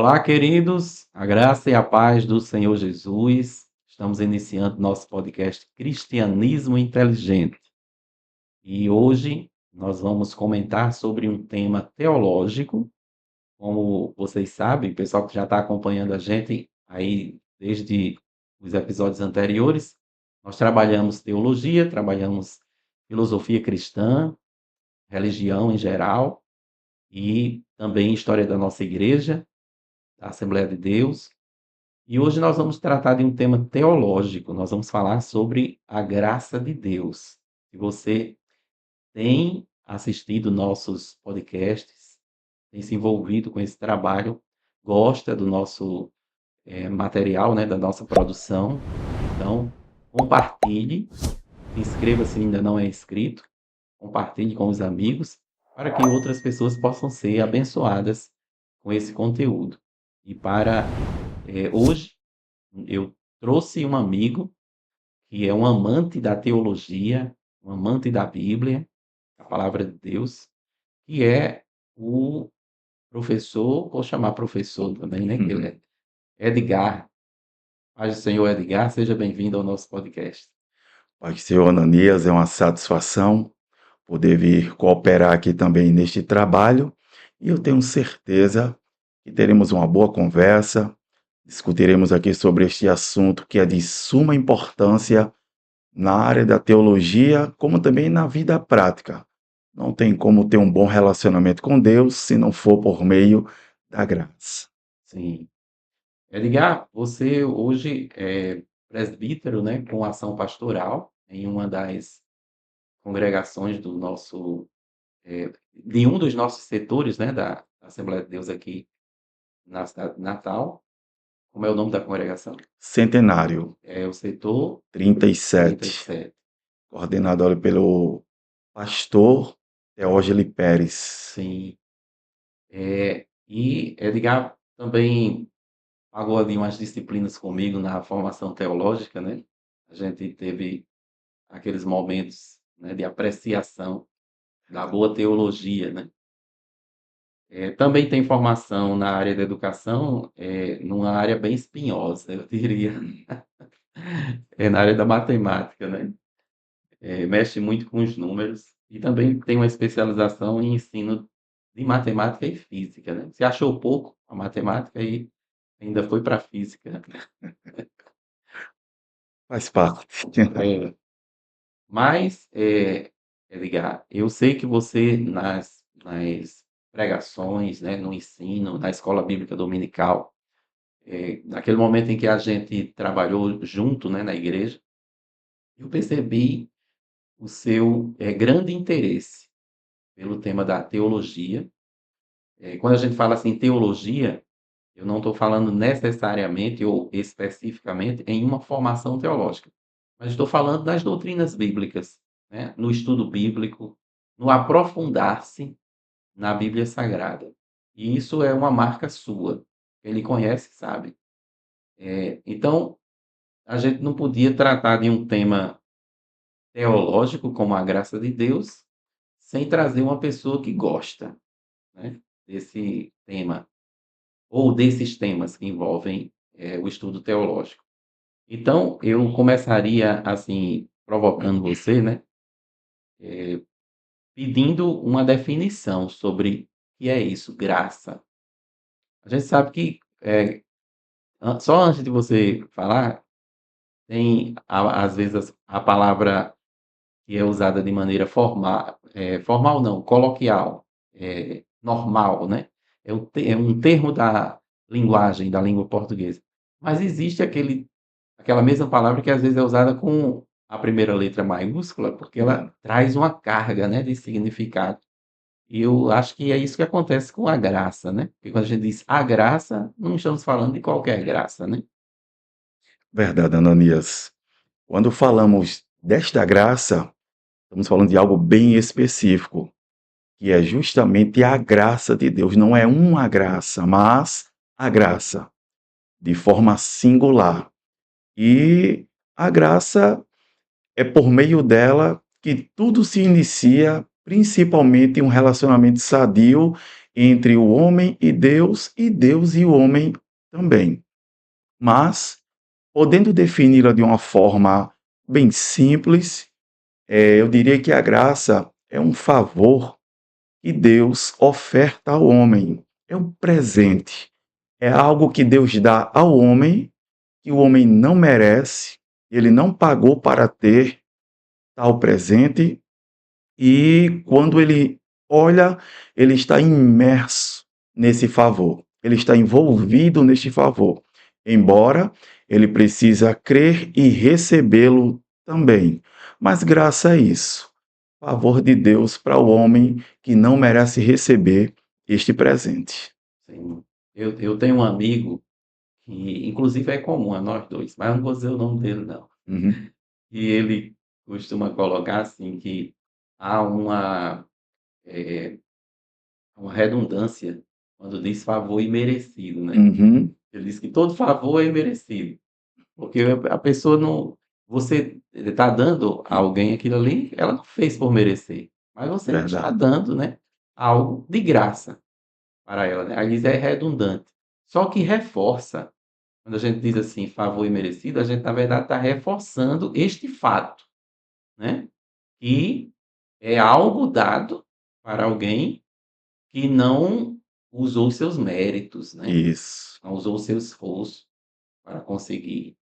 Olá, queridos, a graça e a paz do Senhor Jesus. Estamos iniciando nosso podcast Cristianismo Inteligente. E hoje nós vamos comentar sobre um tema teológico. Como vocês sabem, o pessoal que já está acompanhando a gente aí desde os episódios anteriores, nós trabalhamos teologia, trabalhamos filosofia cristã, religião em geral e também história da nossa igreja, da Assembleia de Deus. E hoje nós vamos tratar de um tema teológico, nós vamos falar sobre a graça de Deus. Se você tem assistido nossos podcasts, tem se envolvido com esse trabalho, gosta do nosso material, né, da nossa produção, então compartilhe, se inscreva se ainda não é inscrito, compartilhe com os amigos, para que outras pessoas possam ser abençoadas com esse conteúdo. E para hoje, eu trouxe um amigo que é um amante da teologia, um amante da Bíblia, a palavra de Deus, que é o professor, vou chamar professor também, né? Que ele é Edgar. Paz do Senhor, Edgar, seja bem-vindo ao nosso podcast. Pai do Senhor Ananias, é uma satisfação poder vir cooperar aqui também neste trabalho e eu tenho certeza que teremos uma boa conversa, discutiremos aqui sobre este assunto que é de suma importância na área da teologia, como também na vida prática. Não tem como ter um bom relacionamento com Deus se não for por meio da graça. Sim. Edgar, você hoje é presbítero, né, com ação pastoral em uma das congregações do nosso, de um dos nossos setores, né, da Assembleia de Deus aqui na cidade de Natal. Como é o nome da congregação? Centenário É o setor 37, 37. coordenado pelo pastor Teógele Pérez. Sim. E Edgar também pagou ali umas disciplinas comigo na formação teológica, né? A gente teve aqueles momentos, né, de apreciação da boa teologia, né? Também tem formação na área da educação, numa área bem espinhosa, eu diria. É na área da matemática, né? Mexe muito com os números e também tem uma especialização em ensino de matemática e física, né? Você achou pouco a matemática e ainda foi para a física. Faz parte. É, mas, Edgar, eu sei que você nas pregações, né, no ensino, na escola bíblica dominical, naquele momento em que a gente trabalhou junto, né, na igreja, eu percebi o seu grande interesse pelo tema da teologia. Quando a gente fala assim teologia, eu não estou falando necessariamente ou especificamente em uma formação teológica, mas estou falando das doutrinas bíblicas, né? No estudo bíblico, no aprofundar-se na Bíblia Sagrada. E isso é uma marca sua. Ele conhece, sabe? Então, a gente não podia tratar de um tema teológico como a graça de Deus sem trazer uma pessoa que gosta, né, desse tema ou desses temas que envolvem o estudo teológico. Então, eu começaria assim, provocando você, né, pedindo uma definição sobre o que é isso, graça. A gente sabe que, só antes de você falar, tem, às vezes, a palavra que é usada de maneira formal, formal não, coloquial, normal, né? É um termo da linguagem, da língua portuguesa. Mas existe aquela mesma palavra que às vezes é usada com a primeira letra maiúscula, porque ela traz uma carga, né, de significado. E eu acho que é isso que acontece com a graça, né? Porque quando a gente diz a graça, não estamos falando de qualquer graça, né? Verdade, Ananias. Quando falamos desta graça, estamos falando de algo bem específico, que é justamente a graça de Deus. Não é uma graça, mas a graça, de forma singular. E a graça é por meio dela que tudo se inicia principalmente um relacionamento sadio entre o homem e Deus e o homem também. Mas, podendo defini-la de uma forma bem simples, eu diria que a graça é um favor que Deus oferta ao homem. É um presente. É algo que Deus dá ao homem, que o homem não merece, ele não pagou para ter tal presente, e quando ele olha, ele está imerso nesse favor, ele está envolvido neste favor, embora ele precisa crer e recebê-lo também. Mas graça a isso, favor de Deus para o homem que não merece receber este presente. Sim. Eu tenho um amigo que, inclusive, é comum a nós dois, mas eu não vou dizer o nome dele, não. Uhum, E ele costuma colocar assim que há eh, uma redundância quando diz favor imerecido, né? uhum, Ele diz que todo favor é imerecido, porque a pessoa não, você está dando a alguém aquilo ali, ela não fez por merecer, mas você está verdade. dando, né, algo de graça para ela, né? Aí diz é redundante. Só que reforça, quando a gente diz assim, favor imerecido, a gente na verdade está reforçando este fato, né? Que é algo dado para alguém que não usou os seus méritos, né? Isso, Não usou o seu esforço para conseguir.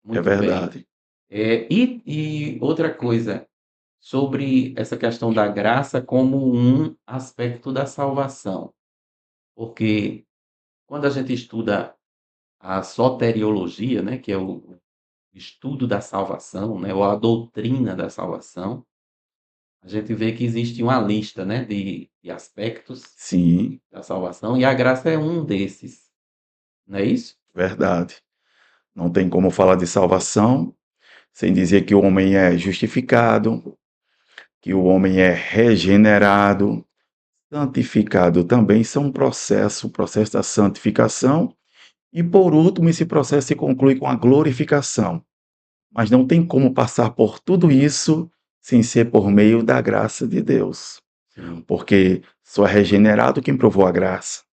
é Muito bem. verdade. E outra coisa, sobre essa questão da graça como um aspecto da salvação, porque quando a gente estuda a soteriologia, né, que é o estudo da salvação, né, ou a doutrina da salvação, a gente vê que existe uma lista, né, de aspectos Sim, da salvação e a graça é um desses, não é isso? verdade. Não tem como falar de salvação sem dizer que o homem é justificado, que o homem é regenerado, santificado também. Isso é um processo, o processo da santificação. E por último, esse processo se conclui com a glorificação. Mas não tem como passar por tudo isso sem ser por meio da graça de Deus. Sim. Porque só é regenerado quem provou a graça.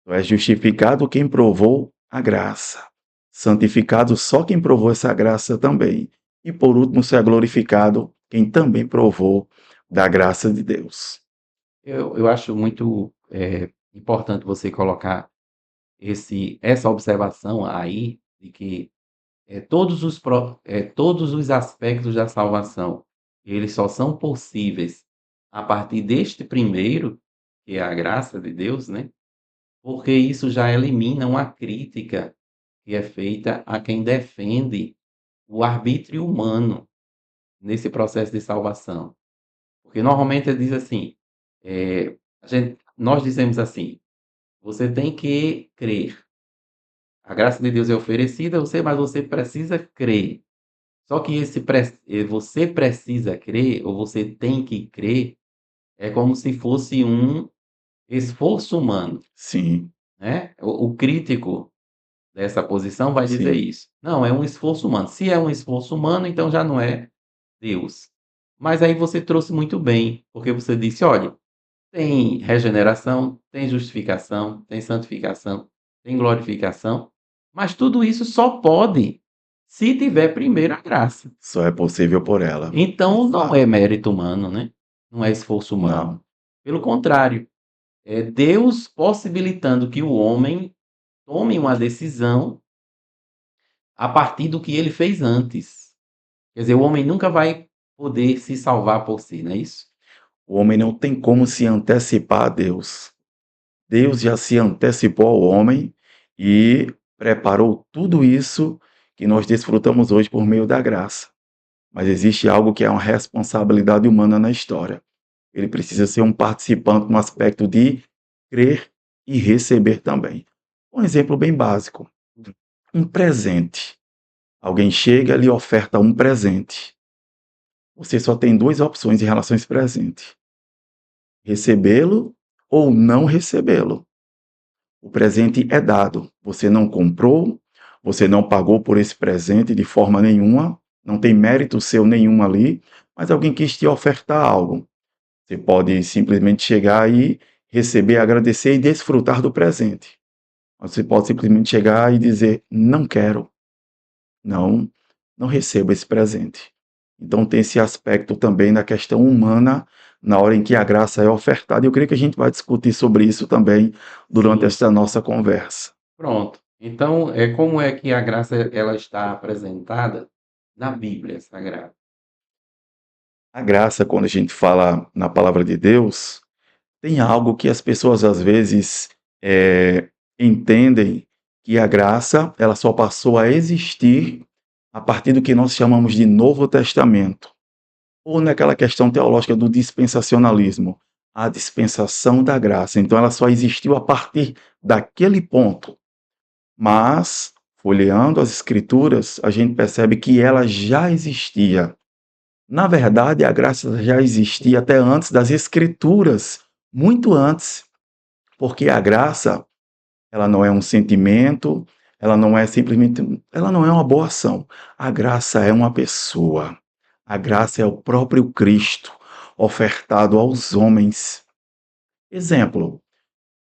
Só é justificado quem provou a graça. Santificado só quem provou essa graça também. E por último, só é glorificado quem também provou da graça de Deus. Eu acho muito importante você colocar essa observação aí, de que todos os aspectos da salvação, eles só são possíveis a partir deste primeiro, que é a graça de Deus, né? Porque isso já elimina uma crítica que é feita a quem defende o arbítrio humano nesse processo de salvação. Porque normalmente ele diz assim, nós dizemos assim, você tem que crer. A graça de Deus é oferecida a você, mas você precisa crer. Só que você precisa crer, ou você tem que crer, é como se fosse um esforço humano, Sim, né? O crítico dessa posição vai dizer sim, isso. Não, é um esforço humano. Se é um esforço humano, então já não é Deus. Mas aí você trouxe muito bem, porque você disse, olha, tem regeneração, tem justificação, tem santificação, tem glorificação, mas tudo isso só pode se tiver primeiro a graça. só é possível por ela. Então não é mérito humano, né? Não é esforço humano. Não, Pelo contrário, é Deus possibilitando que o homem tome uma decisão a partir do que ele fez antes. Quer dizer, o homem nunca vai poder se salvar por si, não é isso? o homem não tem como se antecipar a Deus. Deus já se antecipou ao homem e preparou tudo isso que nós desfrutamos hoje por meio da graça. Mas existe algo que é uma responsabilidade humana na história. Ele precisa ser um participante no aspecto de crer e receber também. Um exemplo bem básico: um presente. Alguém chega e lhe oferta um presente. Você só tem duas opções em relação a esse presente: recebê-lo ou não recebê-lo. O presente é dado. Você não comprou, você não pagou por esse presente de forma nenhuma, não tem mérito seu nenhum ali, mas alguém quis te ofertar algo. Você pode simplesmente chegar e receber, agradecer e desfrutar do presente. Você pode simplesmente chegar e dizer: não quero, não, não recebo esse presente. Então tem esse aspecto também da questão humana na hora em que a graça é ofertada. Eu creio que a gente vai discutir sobre isso também durante Sim, esta nossa conversa. pronto. Então, como é que a graça ela está apresentada na Bíblia Sagrada? A graça, quando a gente fala na palavra de Deus, tem algo que as pessoas às vezes entendem que a graça ela só passou a existir a partir do que nós chamamos de Novo Testamento, ou naquela questão teológica do dispensacionalismo, a dispensação da graça. Então ela só existiu a partir daquele ponto. Mas, folheando as Escrituras, a gente percebe que ela já existia. Na verdade, a graça já existia até antes das Escrituras, muito antes, porque a graça, ela não é um sentimento, ela não é simplesmente, ela não é uma boa ação. A graça é uma pessoa. A graça é o próprio Cristo ofertado aos homens. Exemplo,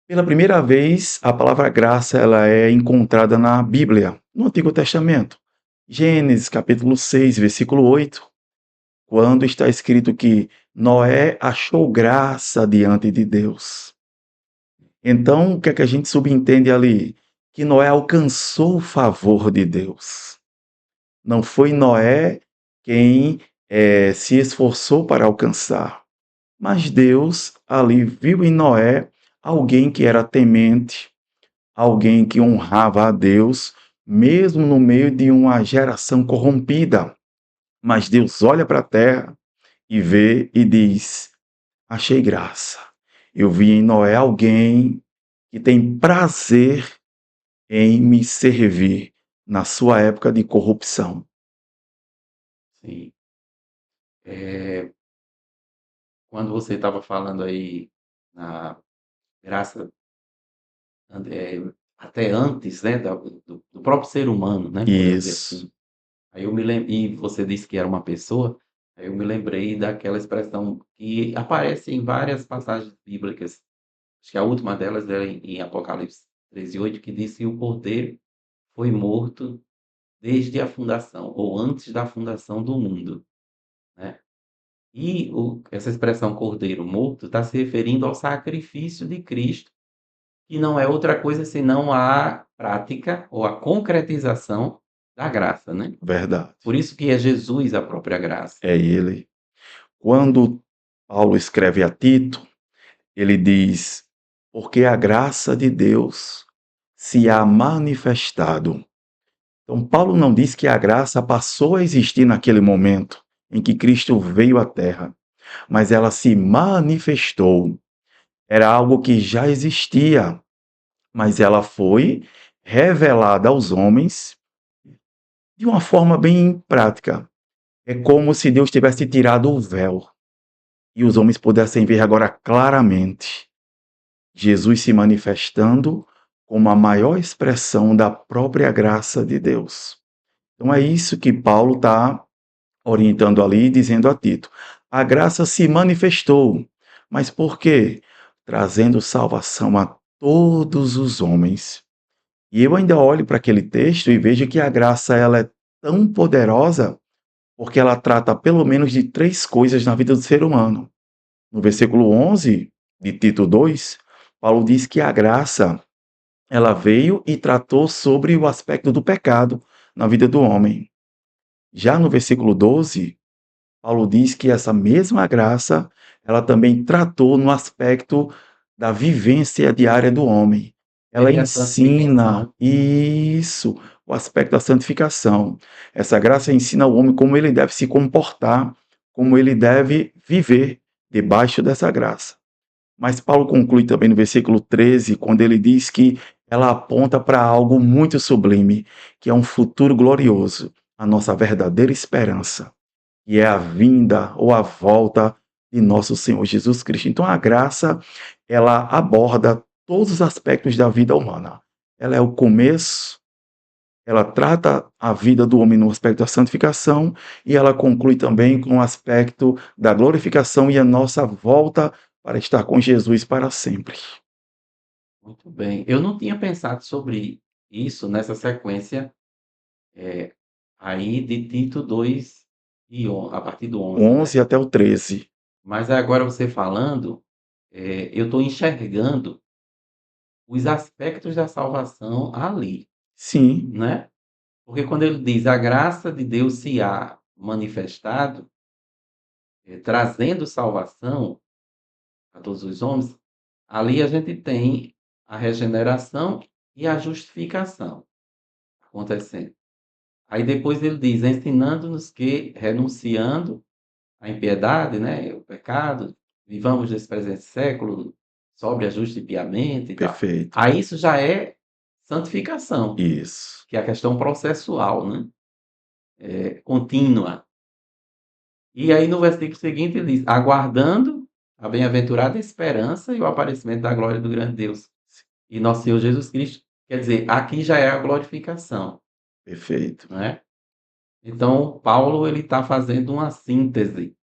pela primeira vez, a palavra graça ela é encontrada na Bíblia, no Antigo Testamento. Gênesis capítulo 6, versículo 8, quando está escrito que Noé achou graça diante de Deus. Então, o que é que a gente subentende ali? Que Noé alcançou o favor de Deus. Não foi Noé quem se esforçou para alcançar, mas Deus ali viu em Noé alguém que era temente, alguém que honrava a Deus, mesmo no meio de uma geração corrompida. Mas Deus olha para a terra e vê e diz: achei graça. Eu vi em Noé alguém que tem prazer em me servir na sua época de corrupção. Sim. Eh, Quando você estava falando aí na graça, até antes, né, do próprio ser humano, né, por dizer Isso, assim. Aí eu me lem e você disse que era uma pessoa, aí eu me lembrei daquela expressão que aparece em várias passagens bíblicas. Acho que a última delas é em Apocalipse 13:8, que diz que o cordeiro foi morto desde a fundação, ou antes da fundação do mundo, né. E essa expressão cordeiro morto está se referindo ao sacrifício de Cristo, que não é outra coisa senão a prática ou a concretização da graça, né. verdade. Por isso que é Jesus a própria graça. É ele. Quando Paulo escreve a Tito, ele diz: porque a graça de Deus se há manifestado. Então, Paulo não diz que a graça passou a existir naquele momento em que Cristo veio à Terra, mas ela se manifestou. Era algo que já existia, mas ela foi revelada aos homens de uma forma bem prática. É como se Deus tivesse tirado o véu e os homens pudessem ver agora claramente Jesus se manifestando como a maior expressão da própria graça de Deus. Então é isso que Paulo está orientando ali, dizendo a Tito: a graça se manifestou. Mas por quê? Trazendo salvação a todos os homens. E eu ainda olho para aquele texto e vejo que a graça ela é tão poderosa porque ela trata pelo menos de três coisas na vida do ser humano. No versículo 11 de Tito 2, Paulo diz que a graça ela veio e tratou sobre o aspecto do pecado na vida do homem. Já no versículo 12, Paulo diz que essa mesma graça, ela também tratou no aspecto da vivência diária do homem. Ela Seria a ensina santificação. isso, o aspecto da santificação. Essa graça ensina o homem como ele deve se comportar, como ele deve viver debaixo dessa graça. Mas Paulo conclui também no versículo 13, quando ele diz que ela aponta para algo muito sublime, que é um futuro glorioso, a nossa verdadeira esperança, que é a vinda ou a volta de nosso Senhor Jesus Cristo. Então a graça, ela aborda todos os aspectos da vida humana. Ela é o começo, ela trata a vida do homem no aspecto da santificação e ela conclui também com o aspecto da glorificação e a nossa volta para estar com Jesus para sempre. Muito bem. Eu não tinha pensado sobre isso nessa sequência, eh, aí de Tito 2 a partir do 11, né. 11 até o 13. Mas agora você falando, eu estou enxergando os aspectos da salvação ali, Sim, né. Porque quando ele diz: "A graça de Deus se há manifestado, trazendo salvação a todos os homens", ali a gente tem a regeneração e a justificação acontecendo. Aí depois ele diz: "Ensinando-nos que, renunciando à impiedade, né, o pecado, vivamos nesse presente século sóbria, justa e piamente e tal". perfeito. Aí isso já é santificação, Isso. que é a questão processual, né, contínua. E aí no versículo seguinte ele diz: "Aguardando a bem-aventurada esperança e o aparecimento da glória do grande Deus e nosso Senhor Jesus Cristo". Quer dizer, aqui já é a glorificação, Perfeito. né. Então Paulo ele está fazendo uma síntese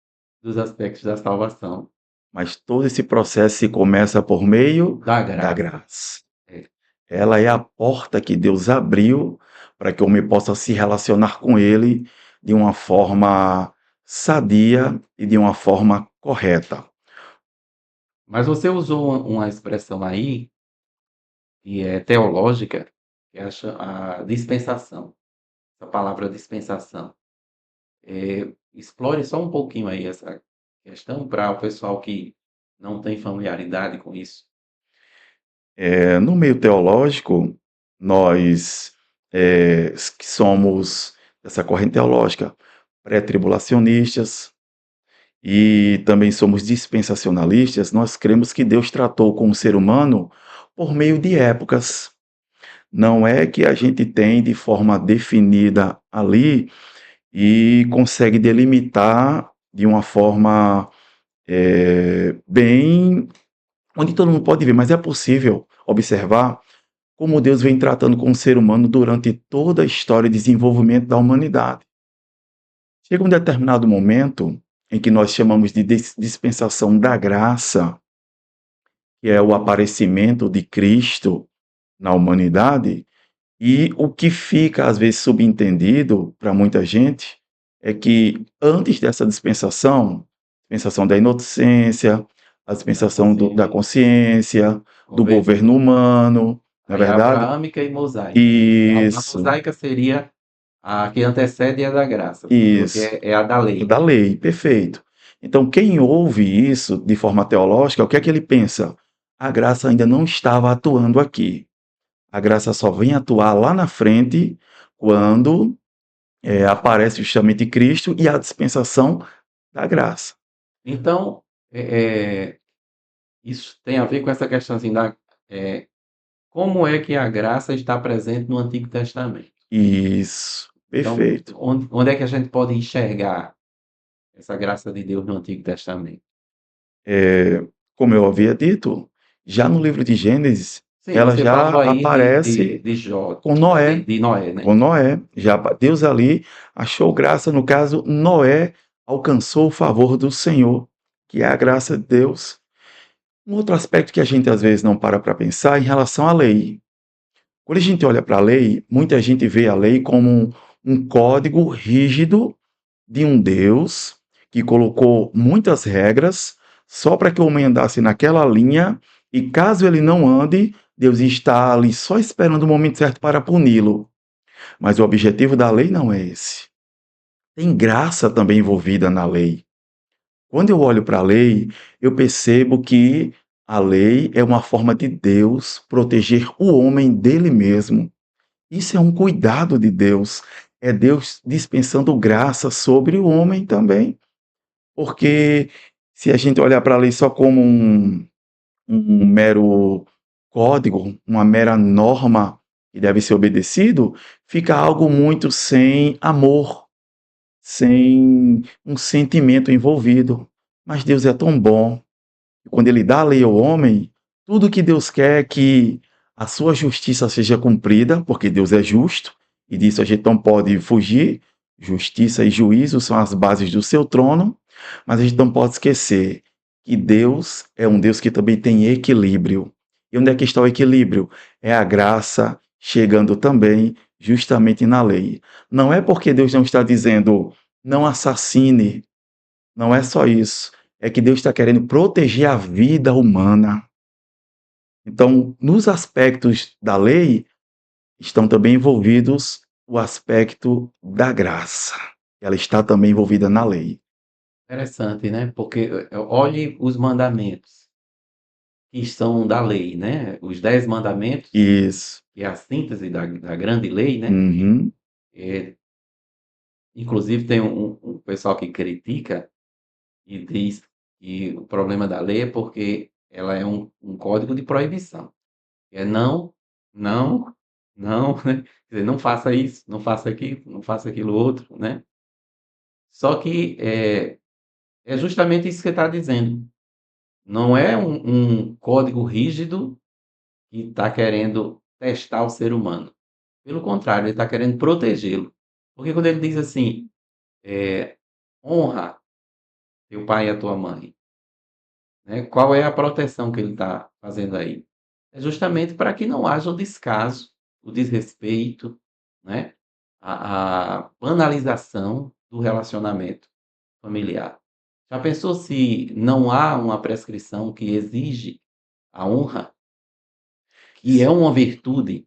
dos aspectos da salvação, Mas todo esse processo se começa por meio da da graça. graça. É. Ela é a porta que Deus abriu para que o homem possa se relacionar com Ele de uma forma sadia e de uma forma correta. Mas você usou uma expressão aí, que é teológica, que é a dispensação, a palavra dispensação. Explore só um pouquinho aí essa questão para o pessoal que não tem familiaridade com isso. No meio teológico, nós, que somos dessa corrente teológica, pré-tribulacionistas e também somos dispensacionalistas, nós cremos que Deus tratou com o ser humano por meio de épocas. Não é que a gente tem de forma definida ali e consegue delimitar de uma forma, bem onde todo mundo pode ver, mas é possível observar como Deus vem tratando com o ser humano durante toda a história e desenvolvimento da humanidade. Chega um determinado momento em que nós chamamos de dispensação da graça, que é o aparecimento de Cristo na humanidade, e o que fica às vezes subentendido para muita gente é que antes dessa dispensação, dispensação da inocência, a Da dispensação da consciência, consciência, do governo, governo humano, não é aí verdade? abraâmica e mosaica, né. A Isso, mosaica seria a que antecede a da graça, você falou que isso. é a da lei. Da lei, perfeito. Então, quem ouve isso de forma teológica, o que é que ele pensa? A graça ainda não estava atuando aqui. A graça só vem atuar lá na frente, quando aparece justamente Cristo e a dispensação da graça. Então, isso tem a ver com essa questão, assim, eh, como é que a graça está presente no Antigo Testamento? Isso, Então, perfeito. onde é que a gente pode enxergar essa graça de Deus no Antigo Testamento? Como eu havia dito, já no livro de Gênesis, Sim, ela você já falou aí de aparece de de Jó, com de Noé. de Noé, né. Com Noé, já Deus ali achou graça, no caso, Noé alcançou o favor do Senhor, que é a graça de Deus. Um outro aspecto que a gente às vezes não para pensar é em relação à lei. Quando a gente olha para a lei, muita gente vê a lei como um código rígido de um Deus que colocou muitas regras só para que o homem andasse naquela linha e caso ele não ande, Deus está ali só esperando o momento certo para puni-lo. Mas o objetivo da lei não é esse. Tem graça também envolvida na lei. Quando eu olho para a lei, eu percebo que a lei é uma forma de Deus proteger o homem dele mesmo. Isso é um cuidado de Deus. É Deus dispensando graça sobre o homem também. Porque se a gente olhar para a lei só como um mero código, uma mera norma que deve ser obedecido, fica algo muito sem amor, sem um sentimento envolvido. Mas Deus é tão bom, e quando Ele dá a lei ao homem, tudo que Deus quer é que a sua justiça seja cumprida, porque Deus é justo, e disso a gente não pode fugir. Justiça e juízo são as bases do seu trono, mas a gente não pode esquecer que Deus é um Deus que também tem equilíbrio. E onde é que está o equilíbrio? É a graça chegando também justamente na lei. Não é porque Deus não está dizendo não assassine, não é só isso. É que Deus está querendo proteger a vida humana. Então, nos aspectos da lei, estão também envolvidos o aspecto da graça. Ela está também envolvida na lei. Interessante, né? Porque olhe os mandamentos que são da lei, né? Os 10 mandamentos, Isso. que é a síntese da grande lei, né? Uhum. É, inclusive tem um pessoal que critica e diz que o problema da lei é porque ela é um código de proibição. É não, não, não, né? Quer dizer, não faça isso, não faça aquilo, não faça aquilo outro, né? Só que é justamente isso que você está dizendo. Não é um código rígido que está querendo testar o ser humano. Pelo contrário, ele está querendo protegê-lo. Porque quando ele diz assim, honra teu pai e a tua mãe, né? Qual é a proteção que ele está fazendo aí? É justamente para que não haja o descaso, o desrespeito, né? A banalização do relacionamento familiar. Já pensou se não há uma prescrição que exige a honra, que é uma virtude?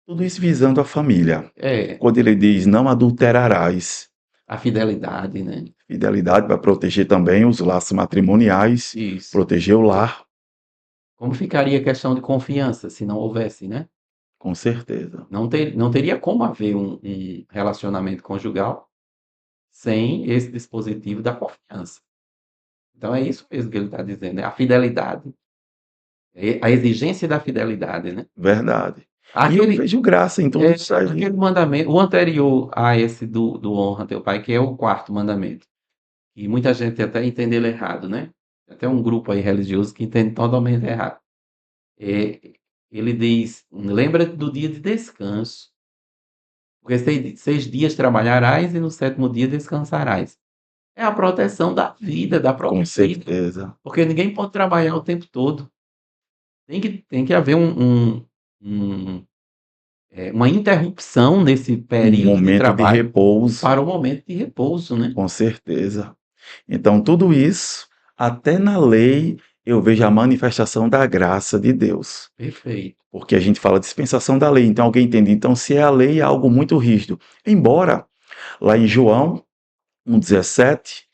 Tudo isso visando a família. É, Quando ele diz não adulterarás, a fidelidade, né? fidelidade para proteger também os laços matrimoniais, Isso. proteger o lar, Como ficaria a questão de confiança se não houvesse, né? com certeza. Não teria como haver um relacionamento conjugal sem esse dispositivo da confiança. Então é isso mesmo que ele está dizendo, é a fidelidade, é a exigência da fidelidade, né? Verdade. E eu Aquele, vejo graça em tudo isso aí. aquele mandamento, o anterior a esse do honra teu pai, que é o quarto mandamento, e muita gente até entende ele errado, né? Até um grupo aí religioso que entende totalmente errado. É, ele diz: lembra do dia de descanso, porque 6 dias trabalharás e no sétimo dia descansarás. É a proteção da vida, da Com própria vida, certeza. porque ninguém pode trabalhar o tempo todo. Tem que haver um, uma interrupção nesse Um período de momento de trabalho repouso, para o momento de repouso, né? com certeza. Então, tudo isso, até na lei, eu vejo a manifestação da graça de Deus. Perfeito. Porque a gente fala dispensação da lei, então alguém entende. Então, se é a lei, é algo muito rígido. Embora, lá em João 1,17,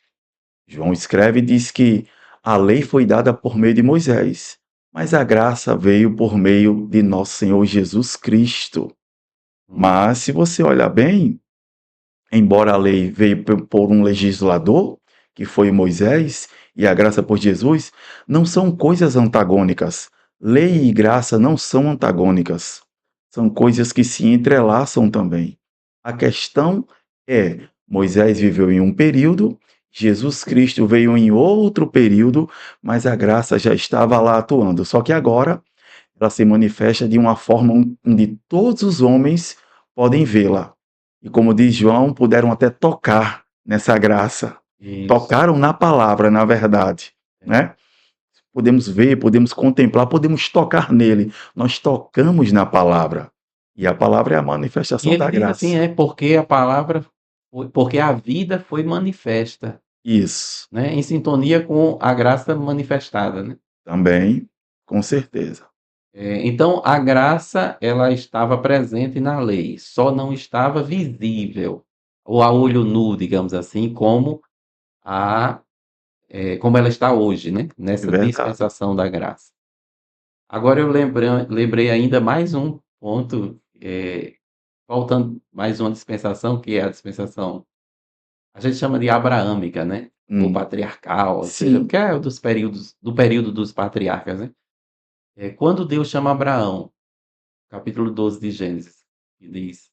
João escreve e diz que a lei foi dada por meio de Moisés, mas a graça veio por meio de nosso Senhor Jesus Cristo. Hum, Mas, se você olhar bem, embora a lei veio por um legislador, que foi Moisés, e a graça por Jesus, não são coisas antagônicas. Lei e graça não são antagônicas. São coisas que se entrelaçam também. A questão é: Moisés viveu em um período, Jesus Cristo veio em outro período, mas a graça já estava lá atuando. Só que agora ela se manifesta de uma forma onde todos os homens podem vê-la. E como diz João, puderam até tocar nessa graça. isso. Tocaram na palavra, na verdade, né? Podemos ver, podemos contemplar, podemos tocar nele. Nós tocamos na palavra. E a palavra é a E manifestação ele da diz assim, graça. porque a palavra, porque a vida foi manifesta, Isso, né? Em sintonia com a graça manifestada, né? também, com certeza. Então, a graça, ela estava presente na lei, só não estava visível, ou a olho nu, digamos assim, a, como ela está hoje, né? É Nessa verdade. dispensação da graça. Agora eu lembrei ainda mais um ponto, faltando mais uma dispensação, que é a dispensação, a gente chama de abraâmica, né? Ou Hum, patriarcal, ou seja, sim, que é do período dos patriarcas, né? Quando Deus chama Abraão, capítulo 12 de Gênesis, que diz: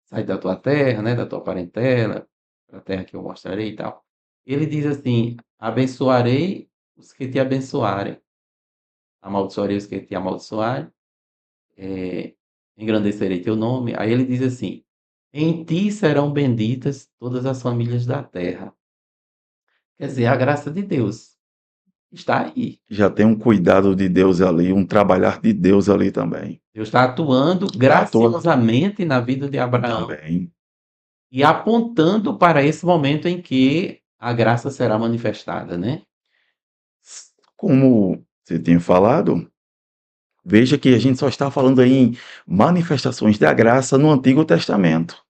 sai da tua terra, né, da tua parentela, para a terra que eu mostrarei e tal. Ele diz assim: abençoarei os que te abençoarem, amaldiçoarei os que te amaldiçoarem, engrandecerei teu nome. Aí ele diz assim: em ti serão benditas todas as famílias da terra. Quer dizer, a graça de Deus está aí. Já tem um cuidado de Deus ali, um trabalhar de Deus ali também. Deus está atuando Tá atuando graciosamente na vida de Abraão também. e apontando para esse momento em que a graça será manifestada, né? Como você tinha falado, veja que a gente só está falando aí em manifestações da graça no Antigo Testamento.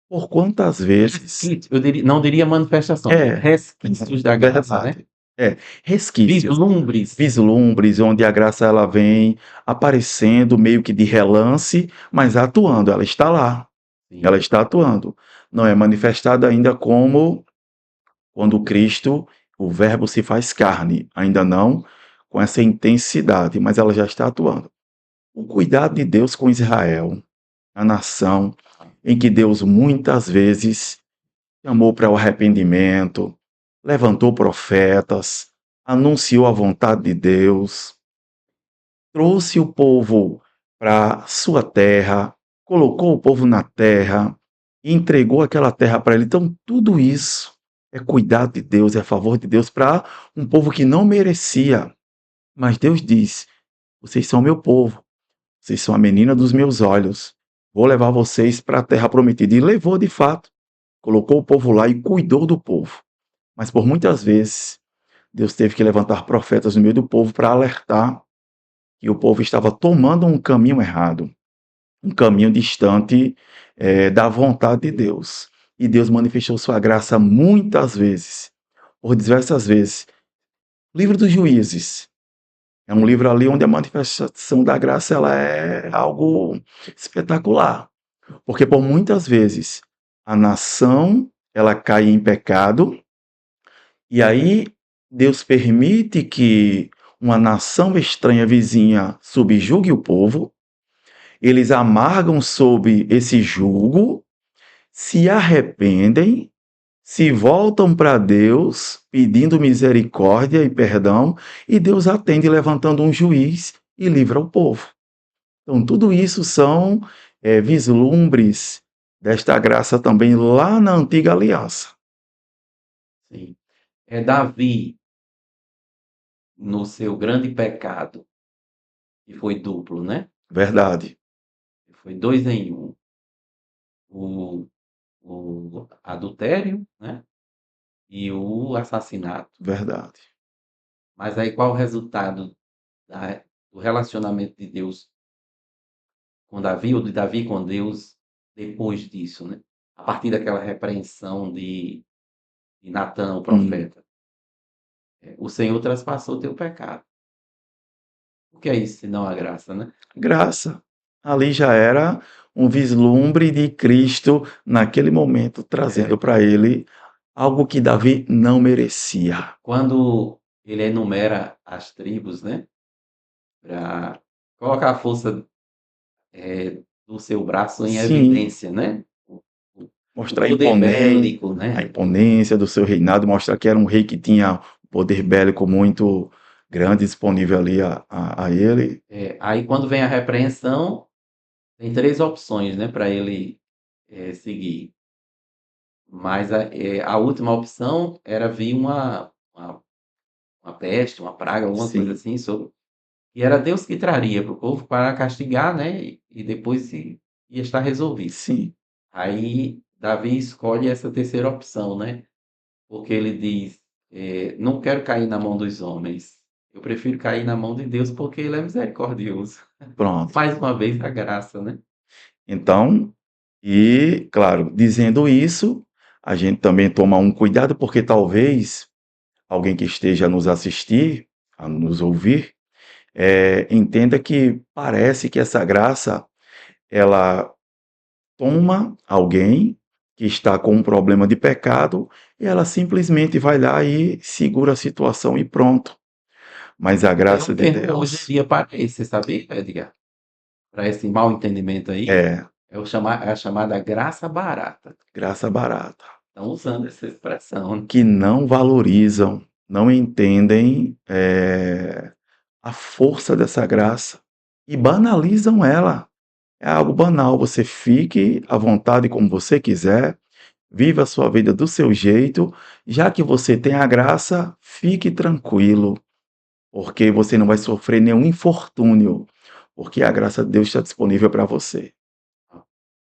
Por quantas vezes Eu não diria manifestações, é resquícios da graça, né? verdade. Resquícios, Vislumbres. vislumbres, onde a graça ela vem aparecendo meio que de relance, mas atuando, ela está lá, ela Sim, está atuando. Não é manifestada ainda como quando Cristo, o Verbo se faz carne, ainda não com essa intensidade, mas ela já está atuando. O cuidado de Deus com Israel, a nação em que Deus muitas vezes chamou para o arrependimento, levantou profetas, anunciou a vontade de Deus, trouxe o povo para sua terra, colocou o povo na terra, entregou aquela terra para ele. Então, tudo isso é cuidado de Deus, é favor de Deus para um povo que não merecia. Mas Deus diz: vocês são meu povo, vocês são a menina dos meus olhos. Vou levar vocês para a terra prometida. E levou de fato. Colocou o povo lá e cuidou do povo. Mas por muitas vezes, Deus teve que levantar profetas no meio do povo para alertar que o povo estava tomando um caminho errado, um caminho distante da vontade de Deus. E Deus manifestou sua graça muitas vezes, por diversas vezes. Livro dos Juízes é um livro ali onde a manifestação da graça ela é algo espetacular, porque por muitas vezes a nação ela cai em pecado e aí Deus permite que uma nação estranha vizinha subjugue o povo, eles amargam sob esse jugo, se arrependem, se voltam para Deus pedindo misericórdia e perdão, e Deus atende levantando um juiz e livra o povo. Então, tudo isso são vislumbres desta graça também lá na antiga aliança. sim. É Davi, no seu grande pecado, que foi duplo, né? Verdade, Foi dois em um. O, o adultério, né? E o assassinato. verdade. Mas aí qual o resultado do relacionamento de Deus com Davi, ou de Davi com Deus, depois disso, né? A partir daquela repreensão de Natã, o Hum. profeta. O Senhor transpassou o teu pecado. O que é isso, senão a graça, né? Graça. Ali já era um vislumbre de Cristo naquele momento, trazendo É, para ele algo que Davi não merecia. quando ele enumera as tribos, né? Para colocar a força do seu braço em Sim, evidência, né? O mostrar poder bélico, a né? imponência do seu reinado, mostrar que era um rei que tinha poder bélico muito grande disponível ali a ele. Aí quando vem a repreensão, tem três opções, né, para ele seguir. Mas a última opção era vir uma peste, uma praga, alguma coisa Sim, assim, e era Deus que traria para o povo para castigar, né? E depois ia estar resolvido. sim, Aí Davi escolhe essa terceira opção, né? Porque ele diz: não quero cair na mão dos homens, eu prefiro cair na mão de Deus porque ele é misericordioso. pronto. Mais uma vez a graça, né? Então, e claro, dizendo isso, a gente também toma um cuidado, porque talvez alguém que esteja a nos assistir, a nos ouvir, entenda que parece que essa graça, ela toma alguém que está com um problema de pecado e ela simplesmente vai lá e segura a situação e pronto. Mas a Até o graça de termo hoje em Deus dia para esse, sabia, Edgar? Para esse mal entendimento aí, é é a chamada graça barata. graça barata, Estão usando essa expressão, né? que não valorizam, não entendem a força dessa graça e banalizam ela. É algo banal, você fique à vontade como você quiser, viva a sua vida do seu jeito, já que você tem a graça, fique tranquilo, porque você não vai sofrer nenhum infortúnio, porque a graça de Deus está disponível para você.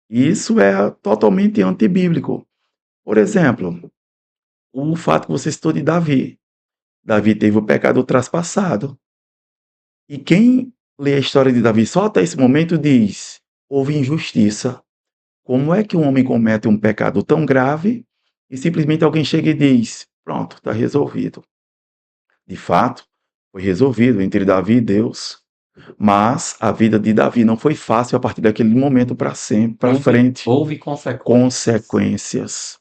E isso é totalmente antibíblico. Por exemplo, o fato que você citou de Davi. Davi teve o pecado traspassado. E quem lê a história de Davi só até esse momento diz: houve injustiça. Como é que um homem comete um pecado tão grave e simplesmente alguém chega e diz: pronto, está resolvido? De fato, foi resolvido entre Davi e Deus, mas a vida de Davi não foi fácil a partir daquele momento para sempre, para frente. Houve consequências. Consequências.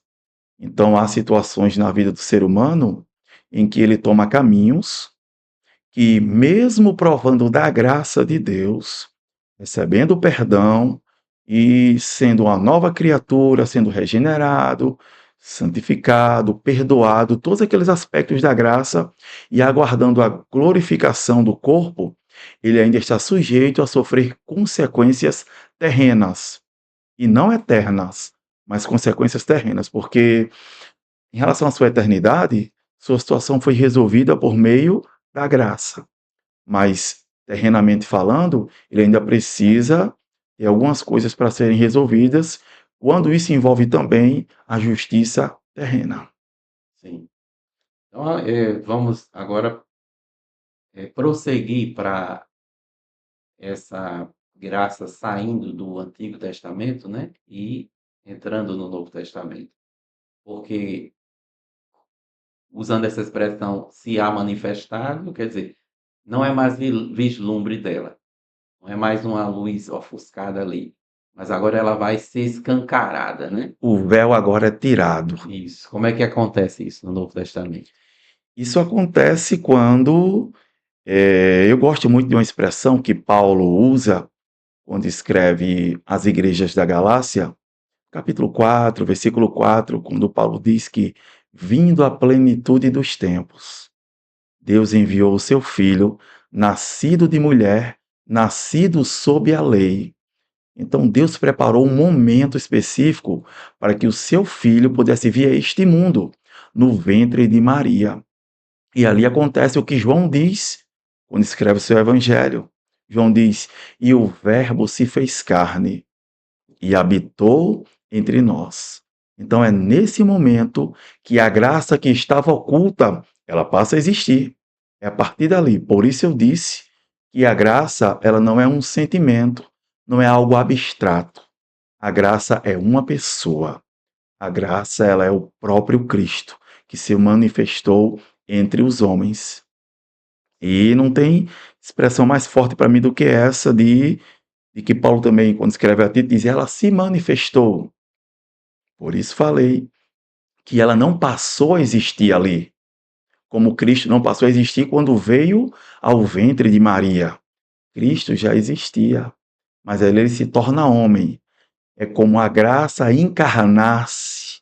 Então, há situações na vida do ser humano em que ele toma caminhos que, mesmo provando da graça de Deus, recebendo o perdão e sendo uma nova criatura, sendo regenerado, santificado, perdoado, todos aqueles aspectos da graça e aguardando a glorificação do corpo, ele ainda está sujeito a sofrer consequências terrenas e não eternas, mas consequências terrenas, porque em relação à sua eternidade, sua situação foi resolvida por meio da graça. Mas, terrenamente falando, ele ainda precisa de algumas coisas para serem resolvidas, quando isso envolve também a justiça terrena. Sim. Então, vamos agora prosseguir para essa graça saindo do Antigo Testamento, né? E entrando no Novo Testamento. Porque, usando essa expressão, se há manifestado, quer dizer, não é mais vislumbre dela, não é mais uma luz ofuscada ali, mas agora ela vai ser escancarada, né? O véu agora é tirado. Isso. Como é que acontece isso no Novo Testamento? Isso acontece quando eu gosto muito de uma expressão que Paulo usa quando escreve às igrejas da Galácia, capítulo 4, versículo 4, quando Paulo diz que, vindo a plenitude dos tempos, Deus enviou o seu filho, nascido de mulher, nascido sob a lei. Então Deus preparou um momento específico para que o seu filho pudesse vir a este mundo, no ventre de Maria. E ali acontece o que João diz quando escreve o seu evangelho. João diz: "E o Verbo se fez carne e habitou entre nós". Então é nesse momento que a graça que estava oculta, ela passa a existir. É a partir dali. Por isso eu disse que a graça, ela não é um sentimento, não é algo abstrato. A graça é uma pessoa. A graça, ela é o próprio Cristo, que se manifestou entre os homens. E não tem expressão mais forte para mim do que essa de que Paulo também, quando escreve a Tito, diz: ela se manifestou. Por isso falei que ela não passou a existir ali, como Cristo não passou a existir quando veio ao ventre de Maria. Cristo já existia, mas ele se torna homem. É como a graça encarnasse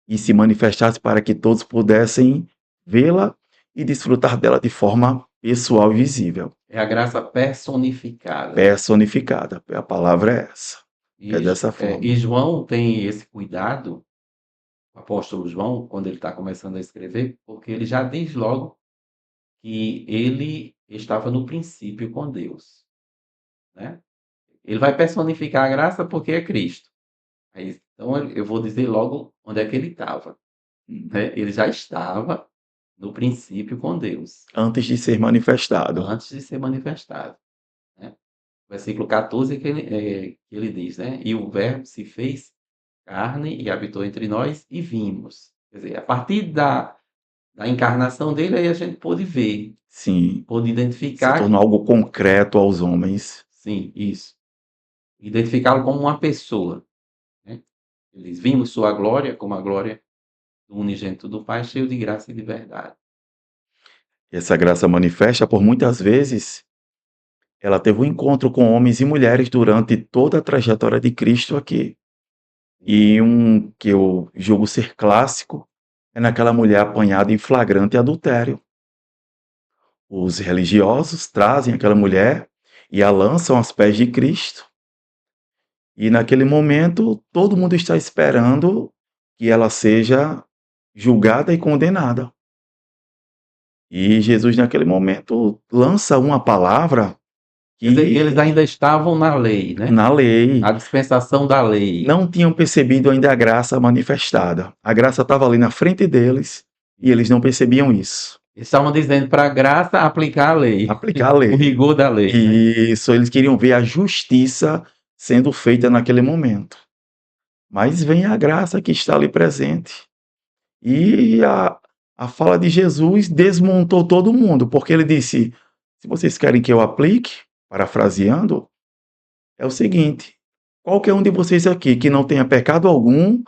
e se manifestasse para que todos pudessem vê-la e desfrutar dela de forma pessoal e visível. É a graça personificada. Personificada, a palavra é essa. E, É dessa forma. e João tem esse cuidado, o apóstolo João, quando ele está começando a escrever, porque ele já diz logo que ele estava no princípio com Deus, né? Ele vai personificar a graça porque é Cristo. Então eu vou dizer logo onde é que ele estava, né? Ele já estava no princípio com Deus, Antes de ser manifestado. antes de ser manifestado, né? Versículo 14 que ele diz, né? E o Verbo se fez carne e habitou entre nós e vimos. Quer dizer, a partir da encarnação dele, aí a gente pôde ver, Sim, pôde se identificar, tornou algo concreto aos homens. sim, isso, identificá-lo como uma pessoa, né? Eles vimos sua glória como a glória do unigênito do Pai, cheio de graça e de verdade. Essa graça manifesta por muitas vezes, ela teve um encontro com homens e mulheres durante toda a trajetória de Cristo aqui. E um que eu julgo ser clássico é naquela mulher apanhada em flagrante adultério. Os religiosos trazem aquela mulher e a lançam aos pés de Cristo. E naquele momento, todo mundo está esperando que ela seja julgada e condenada. E Jesus, naquele momento, lança uma palavra Quer dizer, que eles ainda estavam na lei, né? na lei A dispensação da lei. não tinham percebido ainda a graça manifestada. A graça estava ali na frente deles e eles não percebiam isso. Eles estavam dizendo para a graça aplicar a lei, Aplicar a o lei. rigor da lei, né? Isso, eles queriam ver a justiça sendo feita naquele momento. Mas vem a graça que está ali presente. E a fala de Jesus desmontou todo mundo, porque ele disse: se vocês querem que eu aplique, parafraseando, é o seguinte: qualquer um de vocês aqui que não tenha pecado algum,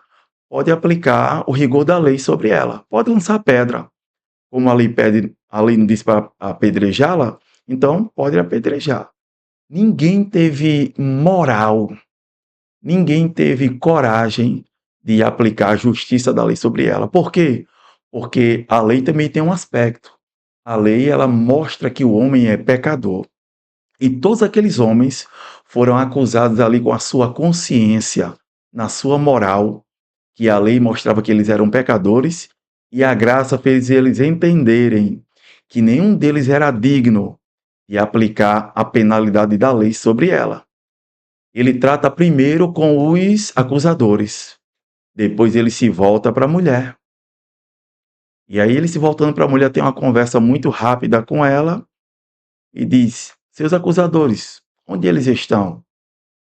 pode aplicar o rigor da lei sobre ela. Pode lançar pedra. Como a lei pede, a lei não diz para apedrejá-la, então pode apedrejar. Ninguém teve moral, ninguém teve coragem de aplicar a justiça da lei sobre ela. Por quê? Porque a lei também tem um aspecto. A lei, ela mostra que o homem é pecador. E todos aqueles homens foram acusados ali com a sua consciência, na sua moral, que a lei mostrava que eles eram pecadores, e a graça fez eles entenderem que nenhum deles era digno de aplicar a penalidade da lei sobre ela. Ele trata primeiro com os acusadores, depois ele se volta para a mulher. E aí ele se voltando para a mulher tem uma conversa muito rápida com ela e diz: seus acusadores, onde eles estão?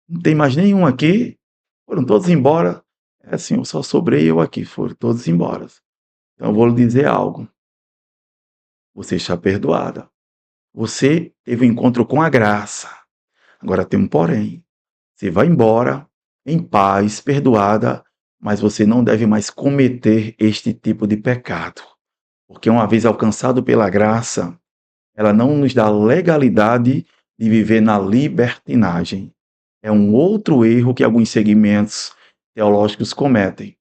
Não tem mais nenhum aqui? Foram todos embora? É assim, eu só sobrei eu aqui, foram todos embora. Então eu vou lhe dizer algo. Você está perdoada. Você teve um encontro com a graça. Agora tem um porém. Você vai embora em paz, perdoada, mas você não deve mais cometer este tipo de pecado. Porque uma vez alcançado pela graça, ela não nos dá legalidade de viver na libertinagem. É um outro erro que alguns segmentos teológicos cometem.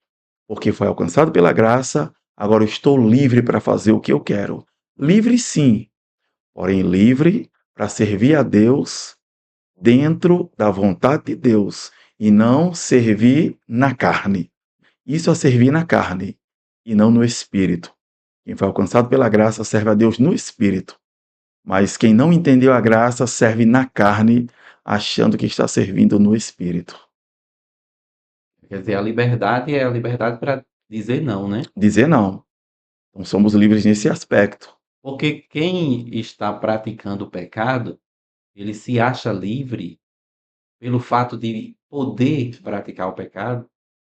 Porque foi alcançado pela graça, agora eu estou livre para fazer o que eu quero. Livre sim, porém livre para servir a Deus dentro da vontade de Deus e não servir na carne. Isso é servir na carne e não no espírito. Quem foi alcançado pela graça serve a Deus no espírito, mas quem não entendeu a graça serve na carne, achando que está servindo no espírito. Quer dizer, a liberdade é a liberdade para dizer não, né? Dizer não. Então somos livres nesse aspecto. Porque quem está praticando o pecado, ele se acha livre pelo fato de poder praticar o pecado,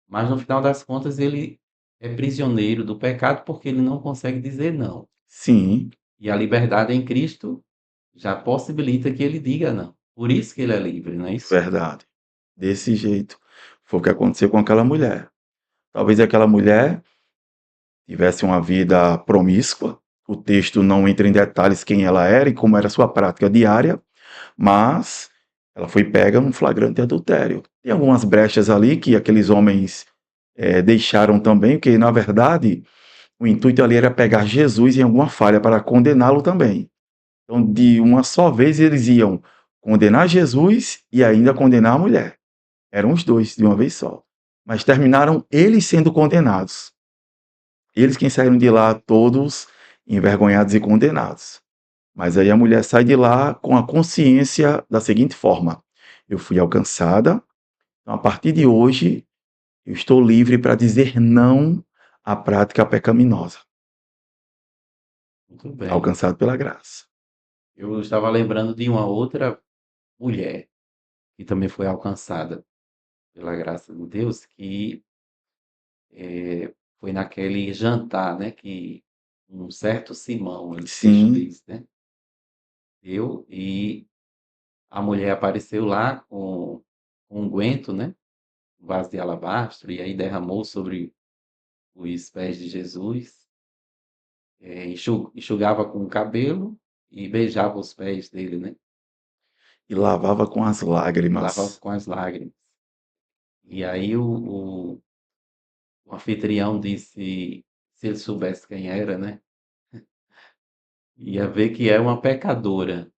mas no final das contas ele é prisioneiro do pecado porque ele não consegue dizer não. Sim, E a liberdade em Cristo já possibilita que ele diga não. Por isso que ele é livre, não é isso? verdade. Desse jeito. Foi o que aconteceu com aquela mulher. Talvez aquela mulher tivesse uma vida promíscua. O texto não entra em detalhes quem ela era e como era a sua prática diária, mas ela foi pega num flagrante adultério. Tem algumas brechas ali que aqueles homens deixaram também, porque na verdade o intuito ali era pegar Jesus em alguma falha para condená-lo também. Então, de uma só vez, eles iam condenar Jesus e ainda condenar a mulher. Eram os dois de uma vez só. Mas terminaram eles sendo condenados. Eles quem saíram de lá todos envergonhados e condenados. Mas aí a mulher sai de lá com a consciência da seguinte forma: eu fui alcançada, então a partir de hoje eu estou livre para dizer não à prática pecaminosa, Muito bem. alcançado pela graça. Eu estava lembrando de uma outra mulher que também foi alcançada pela graça de Deus, que foi naquele jantar, né, que um certo Simão, o texto Sim, diz, né, deu e a mulher apareceu lá com um unguento, né, um vaso de alabastro, e aí derramou sobre os pés de Jesus, enxugava com o cabelo e beijava os pés dele, né, e lavava com as e lavava lágrimas. com as lágrimas. E aí o anfitrião disse, se ele soubesse quem era, né, ia ver que é uma pecadora.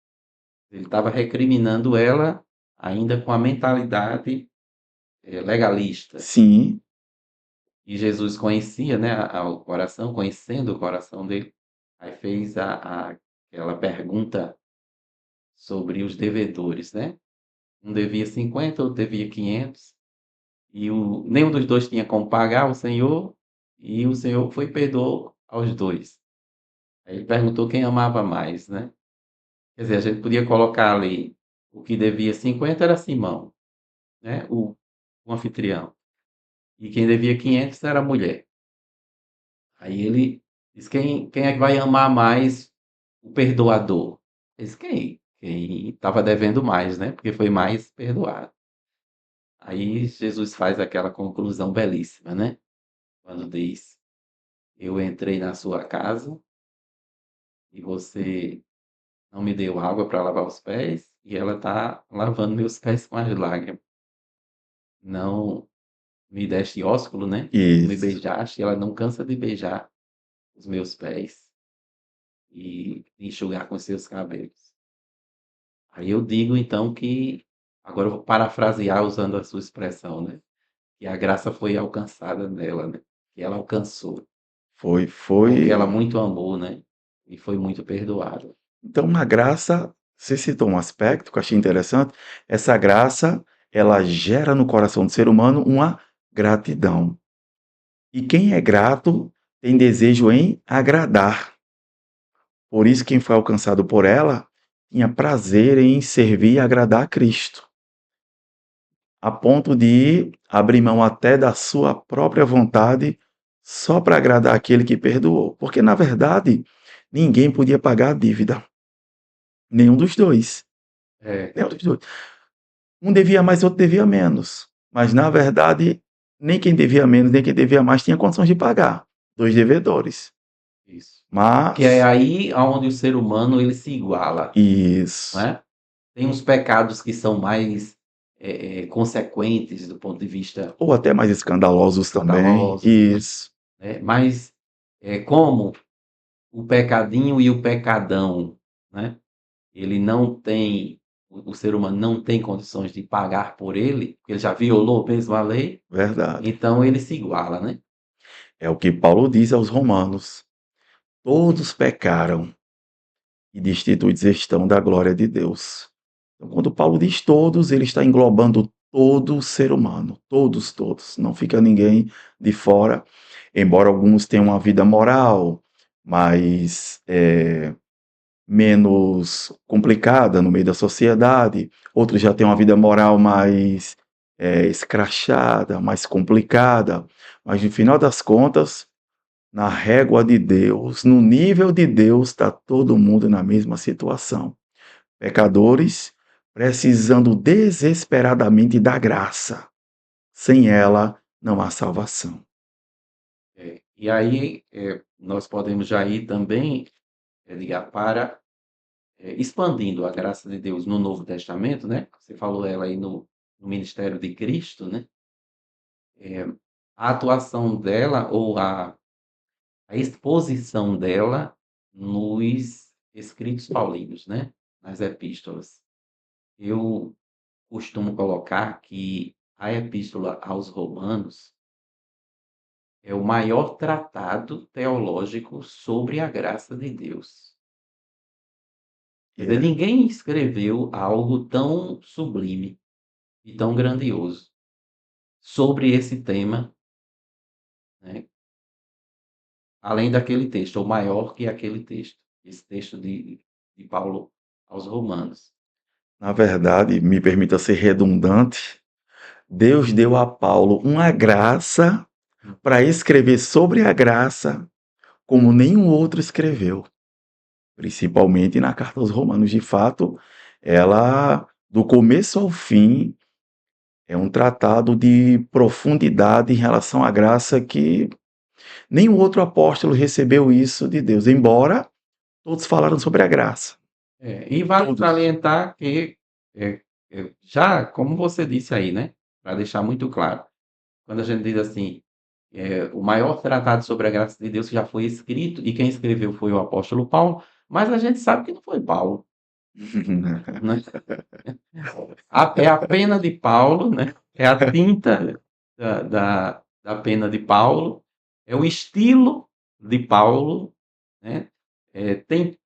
Ele estava recriminando ela ainda com a mentalidade legalista. Sim, E Jesus conhecia, né, o coração, conhecendo o coração dele, aí fez aquela pergunta sobre os devedores, né? Um devia 50, outro devia 500, e nenhum dos dois tinha como pagar o Senhor, e o Senhor foi e perdoou aos dois. Aí ele perguntou quem amava mais, né? Quer dizer, a gente podia colocar ali, o que devia 50 era Simão, né? O anfitrião. E quem devia 500 era a mulher. Aí ele diz: quem é que vai amar mais o perdoador? Diz: quem estava devendo mais, né? Porque foi mais perdoado. Aí Jesus faz aquela conclusão belíssima, né? Quando diz: eu entrei na sua casa e você não me deu água para lavar os pés, e ela está lavando meus pés com as lágrimas. Não me deste ósculo, né? Não me isso. beijaste, ela não cansa de beijar os meus pés e enxugar com seus cabelos. Aí eu digo então que, agora eu vou parafrasear usando a sua expressão, né? Que a graça foi alcançada nela, né? Que ela alcançou, Foi, porque foi. ela muito amou, né? E foi muito perdoada. Então, uma graça, você citou um aspecto que eu achei interessante. Essa graça, ela gera no coração do ser humano uma gratidão. E quem é grato tem desejo em agradar. Por isso, quem foi alcançado por ela tinha prazer em servir e agradar a Cristo, a ponto de abrir mão até da sua própria vontade só para agradar aquele que perdoou. Porque, na verdade, ninguém podia pagar a dívida. Nenhum dos dois. É, Nenhum dos dois. Um devia mais, outro devia menos. Mas, na verdade, nem quem devia menos, nem quem devia mais tinha condições de pagar. Dois devedores. isso. Que é Mas, aí onde o ser humano ele se iguala, não isso. é? Tem uns pecados que são mais consequentes do ponto de vista Ou até mais escandalosos também. escandalosos, né? Isso. Mas como o pecadinho e o pecadão, né? Ele não tem, o ser humano não tem condições de pagar por ele, porque ele já violou mesmo a lei, Verdade. então ele se iguala, né? É o que Paulo diz aos Romanos. Todos pecaram e destituídos estão da glória de Deus. Então, quando Paulo diz todos, ele está englobando todo o ser humano, todos, todos, não fica ninguém de fora, embora alguns tenham uma vida moral mais menos complicada no meio da sociedade, outros já têm uma vida moral mais escrachada, mais complicada, mas no final das contas, na régua de Deus, no nível de Deus, está todo mundo na mesma situação. Pecadores precisando desesperadamente da graça. Sem ela, não há salvação. E aí nós podemos já ir também ligar para expandindo a graça de Deus no Novo Testamento, né? Você falou ela aí no ministério de Cristo, né? A atuação dela ou a exposição dela nos escritos paulinos, né? Nas epístolas. Eu costumo colocar que a epístola aos Romanos é o maior tratado teológico sobre a graça de Deus. Quer dizer, É, ninguém escreveu algo tão sublime e tão grandioso sobre esse tema, né? Além daquele texto, ou maior que aquele texto, esse texto de Paulo aos Romanos. na verdade, me permita ser redundante, Deus deu a Paulo uma graça para escrever sobre a graça como nenhum outro escreveu, principalmente na carta aos Romanos. De fato, ela, do começo ao fim, é um tratado de profundidade em relação à graça que nenhum outro apóstolo recebeu isso de Deus, embora todos falaram sobre a graça. E vale Todos. salientar que, já, como você disse aí, né? Para deixar muito claro, quando a gente diz assim, o maior tratado sobre a graça de Deus que já foi escrito, e quem escreveu foi o apóstolo Paulo, mas a gente sabe que não foi Paulo, né? É a pena de Paulo, né? é a tinta da pena de Paulo, é o estilo de Paulo, né?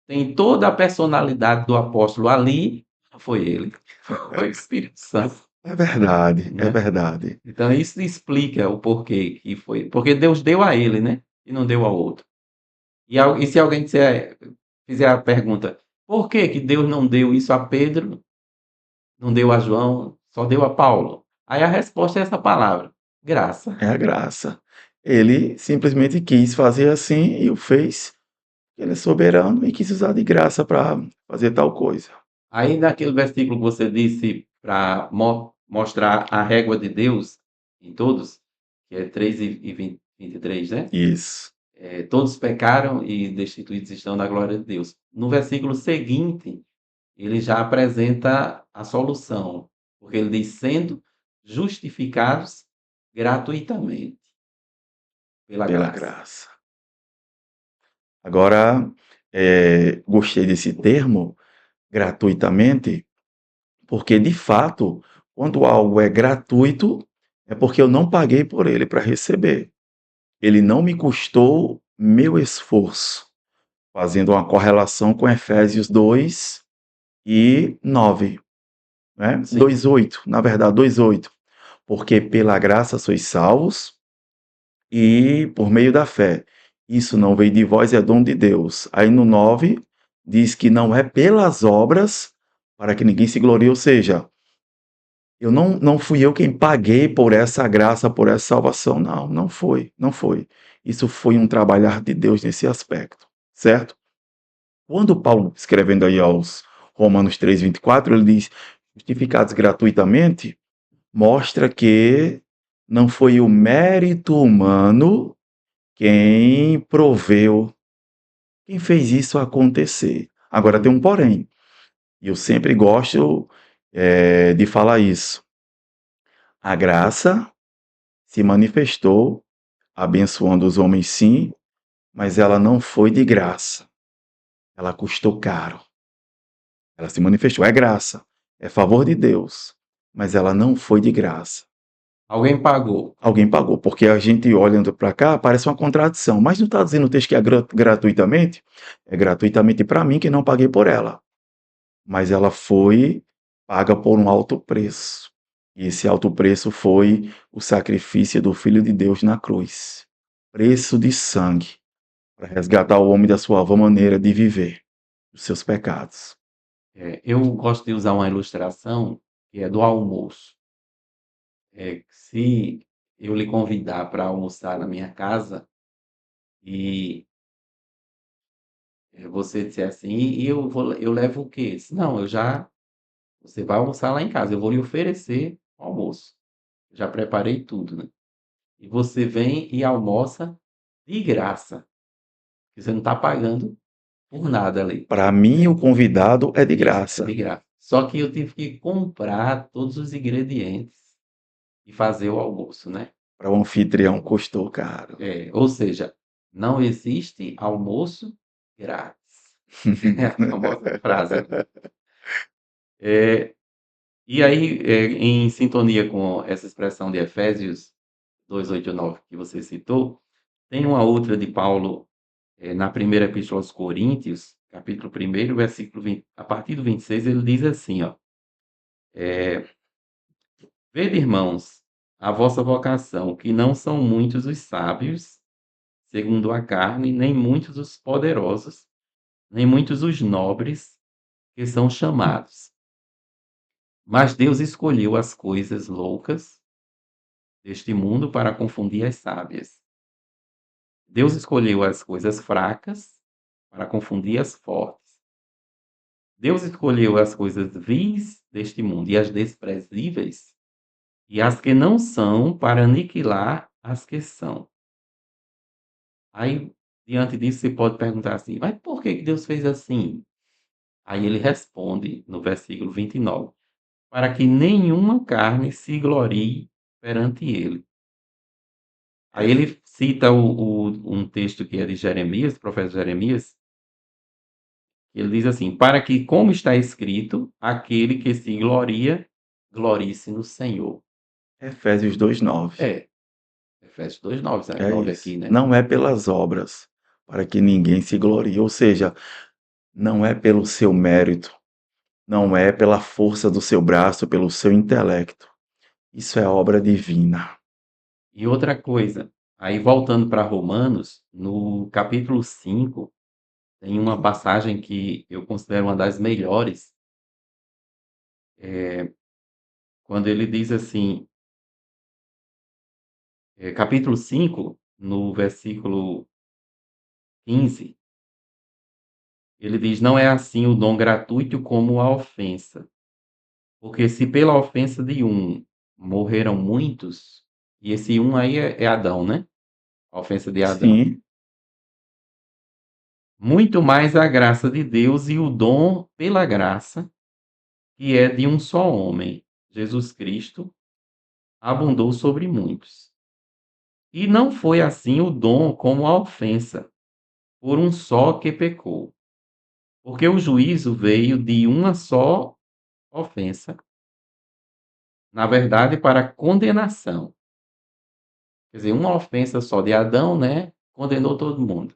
Tem toda a personalidade do apóstolo ali, não foi ele, foi o Espírito Santo, É verdade, é né? verdade. Então isso explica o porquê que foi, porque Deus deu a ele, né? E não deu ao outro. E se alguém fizer a pergunta, por que que Deus não deu isso a Pedro, não deu a João, só deu a Paulo? Aí a resposta é essa palavra: graça. É a graça. Ele simplesmente quis fazer assim e o fez. Ele é soberano e quis usar de graça para fazer tal coisa. Aí naquele versículo que você disse para mostrar a régua de Deus em todos, que é 3 e 23, né? Isso. Todos pecaram e destituídos estão da glória de Deus. No versículo seguinte, ele já apresenta a solução, porque ele diz: sendo justificados gratuitamente pela Pela graça. graça. Agora, gostei desse termo, gratuitamente, porque de fato, quando algo é gratuito, é porque eu não paguei por ele para receber. Ele não me custou meu esforço, fazendo uma correlação com Efésios 2 e 9, né? Sim. 2:8, na verdade, 2:8. Porque pela graça sois salvos e por meio da fé. Isso não veio de vós, é dom de Deus. Aí no 9 diz que não é pelas obras para que ninguém se glorie, ou seja, não fui eu quem paguei por essa graça, por essa salvação. Não, não foi, não foi. Isso foi um trabalhar de Deus nesse aspecto, certo? Quando Paulo, escrevendo aí aos Romanos 3:24, ele diz: justificados gratuitamente, mostra que não foi o mérito humano quem proveu, quem fez isso acontecer. Agora tem Uhum. um porém, e eu sempre gosto de falar isso. A graça se manifestou abençoando os homens, sim, mas ela não foi de graça. Ela custou caro. Ela se manifestou, é graça, é favor de Deus, mas ela não foi de graça. Alguém pagou. Alguém pagou, porque a gente olhando para cá parece uma contradição, mas não está dizendo o texto que é gratuitamente? É gratuitamente para mim que não paguei por ela, mas ela foi paga por um alto preço. E esse alto preço foi o sacrifício do Filho de Deus na cruz. Preço de sangue, para resgatar o homem da sua avó maneira de viver, os seus pecados. Eu gosto de usar uma ilustração que é do almoço. Se eu lhe convidar para almoçar na minha casa e você disser assim, e eu levo o quê? Não, você vai almoçar lá em casa, eu vou lhe oferecer almoço. Já preparei tudo, né? E você vem e almoça de graça, que você não está pagando por nada ali. Para mim, o convidado é de Isso, é graça. de graça. Só que eu tive que comprar todos os ingredientes e fazer o almoço, né? Para o anfitrião custou caro. Ou seja, não existe almoço grátis. É a famosa frase, né? É, e aí, em sintonia com essa expressão de Efésios 2:8 e 9 que você citou, tem uma outra de Paulo, na primeira epístola aos Coríntios, capítulo 1, versículo 20, a partir do 26, ele diz assim, ó, vede, irmãos, a vossa vocação, que não são muitos os sábios, segundo a carne, nem muitos os poderosos, nem muitos os nobres que são chamados. Mas Deus escolheu as coisas loucas deste mundo para confundir as sábias. Deus escolheu as coisas fracas para confundir as fortes. Deus escolheu as coisas vis deste mundo e as desprezíveis e as que não são para aniquilar as que são. Aí, diante disso, você pode perguntar assim, mas por que que Deus fez assim? Aí ele responde no versículo 29, para que nenhuma carne se glorie perante ele. Aí ele cita um texto que é de Jeremias, do profeta Jeremias, ele diz assim: para que, como está escrito, aquele que se gloria, glorie-se no Senhor. Efésios 2:9. É, Efésios 2:9, É 9 isso. aqui, né? Não é pelas obras, para que ninguém se glorie. Ou seja, não é pelo seu mérito, não é pela força do seu braço, pelo seu intelecto. Isso é obra divina. E outra coisa, aí voltando para Romanos, no capítulo 5 tem uma passagem que eu considero uma das melhores, quando ele diz assim, capítulo 5 no versículo 15, ele diz: Não é assim o dom gratuito como a ofensa. Porque se pela ofensa de um morreram muitos, e esse um aí é Adão, né? A ofensa de Adão. Sim, Muito mais a graça de Deus e o dom pela graça, que é de um só homem, Jesus Cristo, abundou sobre muitos. E não foi assim o dom como a ofensa, por um só que pecou. Porque o juízo veio de uma só ofensa, na verdade, para condenação. Quer dizer, uma ofensa só de Adão, né? Condenou todo mundo.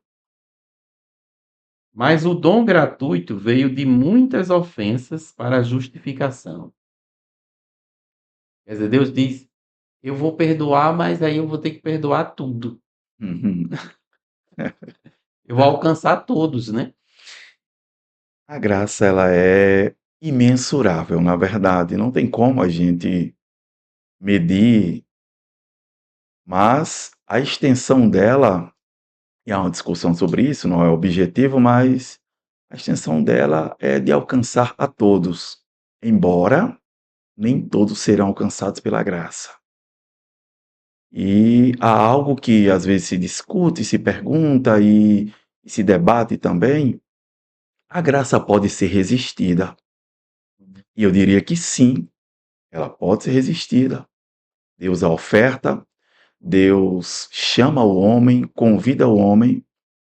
Mas o dom gratuito veio de muitas ofensas para a justificação. Quer dizer, Deus diz: Eu vou perdoar, mas aí eu vou ter que perdoar tudo. uhum. Eu vou alcançar todos, né? A graça ela é imensurável, na verdade. Não tem como a gente medir, mas a extensão dela, e há uma discussão sobre isso, não é objetivo, mas a extensão dela é de alcançar a todos, embora nem todos serão alcançados pela graça. E há algo que às vezes se discute, se pergunta e se debate também. A graça pode ser resistida. E eu diria que sim, ela pode ser resistida. Deus a oferta, Deus chama o homem, convida o homem,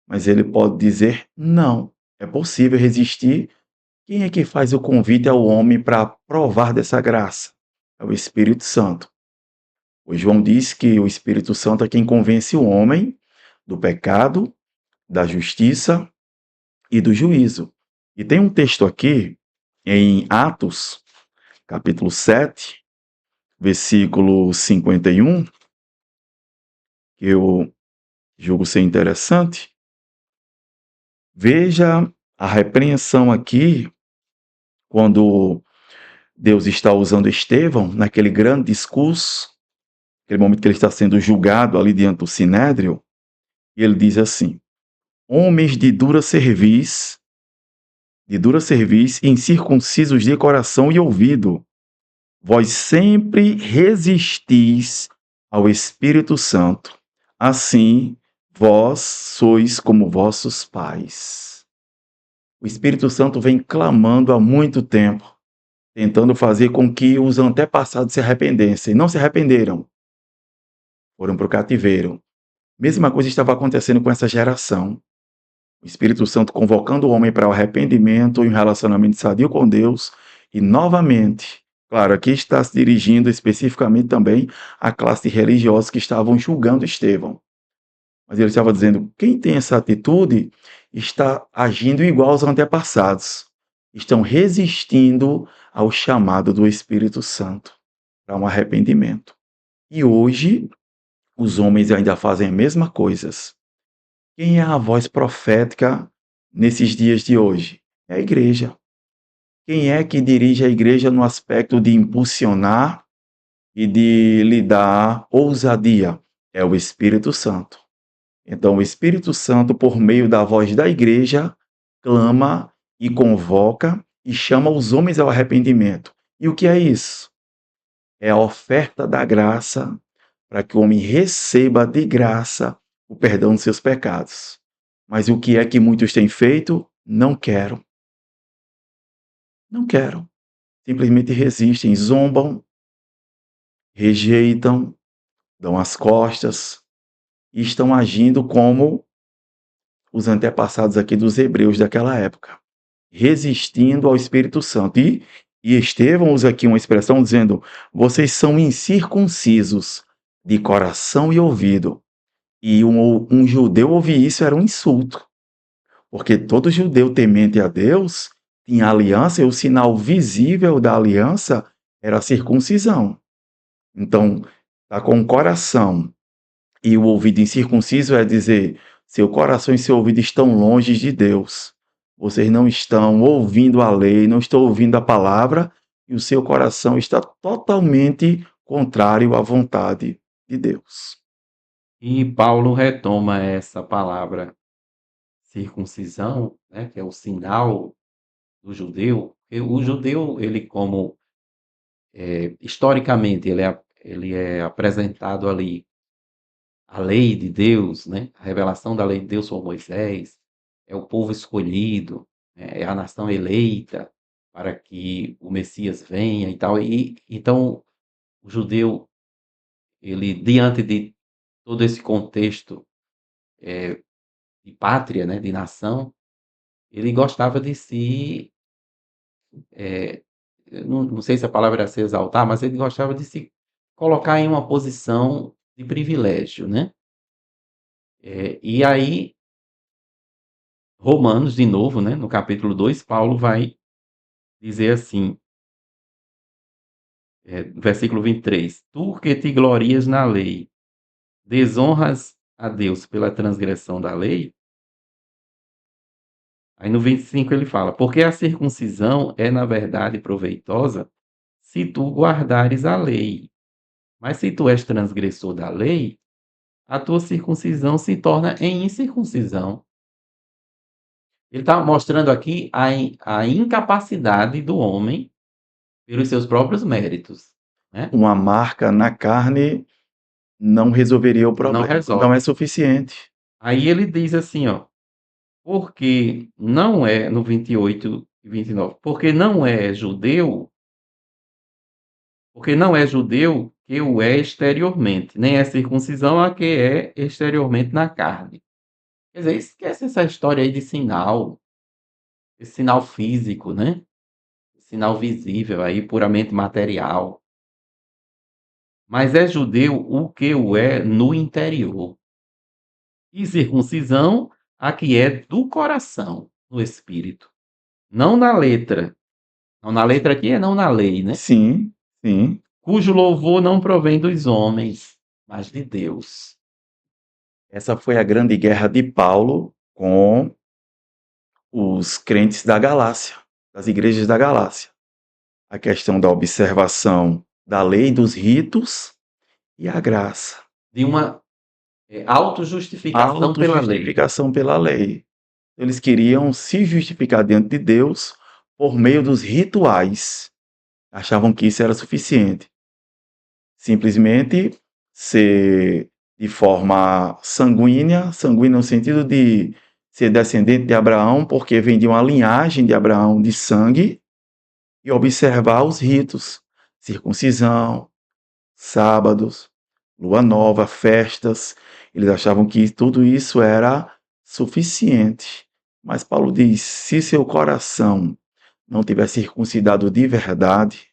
mas ele pode dizer não. É possível resistir. Quem é que faz o convite ao homem para provar dessa graça? É o Espírito Santo. O João diz que o Espírito Santo é quem convence o homem do pecado, da justiça e do juízo. E tem um texto aqui em Atos, capítulo 7, versículo 51, que eu julgo ser interessante. Veja a repreensão aqui, quando Deus está usando Estevão, naquele grande discurso, aquele momento que ele está sendo julgado ali diante do Sinédrio, e ele diz assim: Homens de dura cerviz, incircuncisos de coração e ouvido, vós sempre resistis ao Espírito Santo, assim vós sois como vossos pais. O Espírito Santo vem clamando há muito tempo, tentando fazer com que os antepassados se arrependessem. Não se arrependeram, foram para o cativeiro. Mesma coisa estava acontecendo com essa geração. O Espírito Santo convocando o homem para o arrependimento e um relacionamento sadio com Deus. E novamente, claro, aqui está se dirigindo especificamente também à classe religiosa que estavam julgando Estevão. Mas ele estava dizendo: quem tem essa atitude está agindo igual aos antepassados. Estão resistindo ao chamado do Espírito Santo para um arrependimento. E hoje, os homens ainda fazem as mesmas coisas. Quem é a voz profética nesses dias de hoje? É a igreja. Quem é que dirige a igreja no aspecto de impulsionar e de lhe dar ousadia? É o Espírito Santo. Então, o Espírito Santo, por meio da voz da igreja, clama e convoca e chama os homens ao arrependimento. E o que é isso? É a oferta da graça para que o homem receba de graça o perdão dos seus pecados. Mas o que é que muitos têm feito? Não quero. Não quero. Simplesmente resistem, zombam, rejeitam, dão as costas e estão agindo como os antepassados aqui dos hebreus daquela época, resistindo ao Espírito Santo. E E Estevão usa aqui uma expressão dizendo: vocês são incircuncisos de coração e ouvido. E um judeu ouvir isso era um insulto, porque todo judeu temente a Deus tinha aliança, e o sinal visível da aliança era a circuncisão. Então, tá com o coração e o ouvido incircunciso é dizer, seu coração e seu ouvido estão longe de Deus. Vocês não estão ouvindo a lei, não estão ouvindo a palavra, e o seu coração está totalmente contrário à vontade de Deus. E Paulo retoma essa palavra circuncisão, né, que é o sinal do judeu. E o judeu, ele como historicamente, ele é apresentado ali a lei de Deus, né, a revelação da lei de Deus por Moisés, é o povo escolhido, né, é a nação eleita para que o Messias venha e tal. E então o judeu, ele diante de todo esse contexto de pátria, né, de nação, ele gostava de se, não sei se a palavra era se exaltar, mas ele gostava de se colocar em uma posição de privilégio, né? E aí, Romanos, de novo, né, no capítulo 2, Paulo vai dizer assim, versículo 23, tu que te glorias na lei, desonras a Deus pela transgressão da lei? Aí no 25 ele fala, porque a circuncisão é na verdade proveitosa se tu guardares a lei. Mas se tu és transgressor da lei, a tua circuncisão se torna em incircuncisão. Ele está mostrando aqui a incapacidade do homem pelos seus próprios méritos, né? Uma marca na carne não resolveria o Não problema, não é resolve. suficiente. Aí ele diz assim, ó, porque não é, no 28 e 29, porque não é judeu que o é exteriormente, nem é circuncisão a que é exteriormente na carne. Quer dizer, esquece essa história aí de sinal, esse sinal físico, né? Sinal visível aí, puramente material. Mas é judeu o que o é no interior. E circuncisão a que é do coração, no espírito. Não na letra. Não na letra aqui é não na lei, né? Sim, sim. Cujo louvor não provém dos homens, mas de Deus. Essa foi a grande guerra de Paulo com os crentes da Galácia, das igrejas da Galácia. A questão da observação da lei, dos ritos e a graça. De uma A autojustificação pela lei. autojustificação pela lei. Eles queriam se justificar diante de Deus por meio dos rituais. Achavam que isso era suficiente. Simplesmente ser de forma sanguínea, sanguínea no sentido de ser descendente de Abraão, porque vem de uma linhagem de Abraão de sangue, e observar os ritos, circuncisão, sábados, lua nova, festas. Eles achavam que tudo isso era suficiente. Mas Paulo diz: se seu coração não tiver circuncidado de verdade,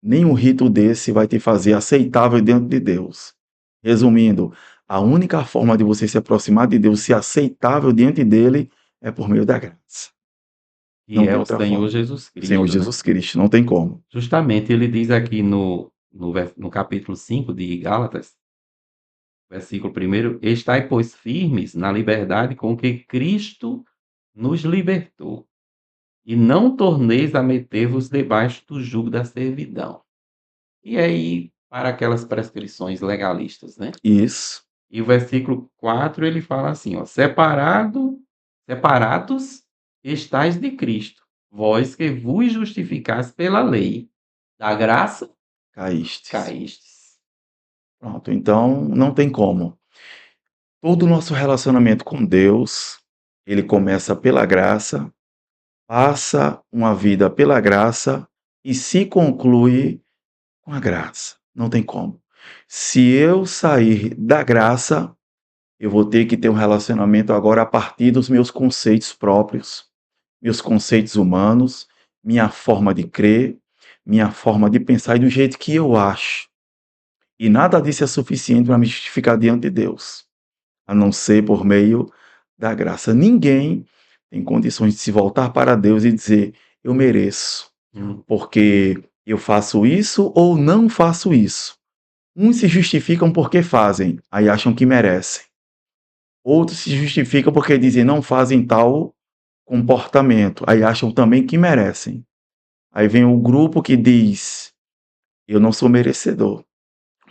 nenhum rito desse vai te fazer aceitável diante de Deus. Resumindo, a única forma de você se aproximar de Deus, ser aceitável diante dele, é por meio da graça. Que Não é tem o outra Senhor forma. Jesus Senhor Cristo, né? Jesus Cristo, não tem como. Justamente ele diz aqui no capítulo 5 de Gálatas, versículo 1, estai, pois, firmes na liberdade com que Cristo nos libertou, e não torneis a meter-vos debaixo do jugo da servidão. E aí, para aquelas prescrições legalistas, né? Isso. E o versículo 4 ele fala assim, ó, separados estais de Cristo, vós que vos justificais pela lei, da graça Caístes. caístes. Pronto, então não tem como. Todo o nosso relacionamento com Deus, ele começa pela graça, passa uma vida pela graça e se conclui com a graça. Não tem como. Se eu sair da graça, eu vou ter que ter um relacionamento agora a partir dos meus conceitos próprios, meus conceitos humanos, minha forma de crer, minha forma de pensar e do jeito que eu acho. E nada disso é suficiente para me justificar diante de Deus, a não ser por meio da graça. Ninguém tem condições de se voltar para Deus e dizer: eu mereço, Hum, porque eu faço isso ou não faço isso. Uns se justificam porque fazem, aí acham que merecem. Outros se justificam porque dizem não fazem tal comportamento, aí acham também que merecem. Aí vem o grupo que diz: eu não sou merecedor,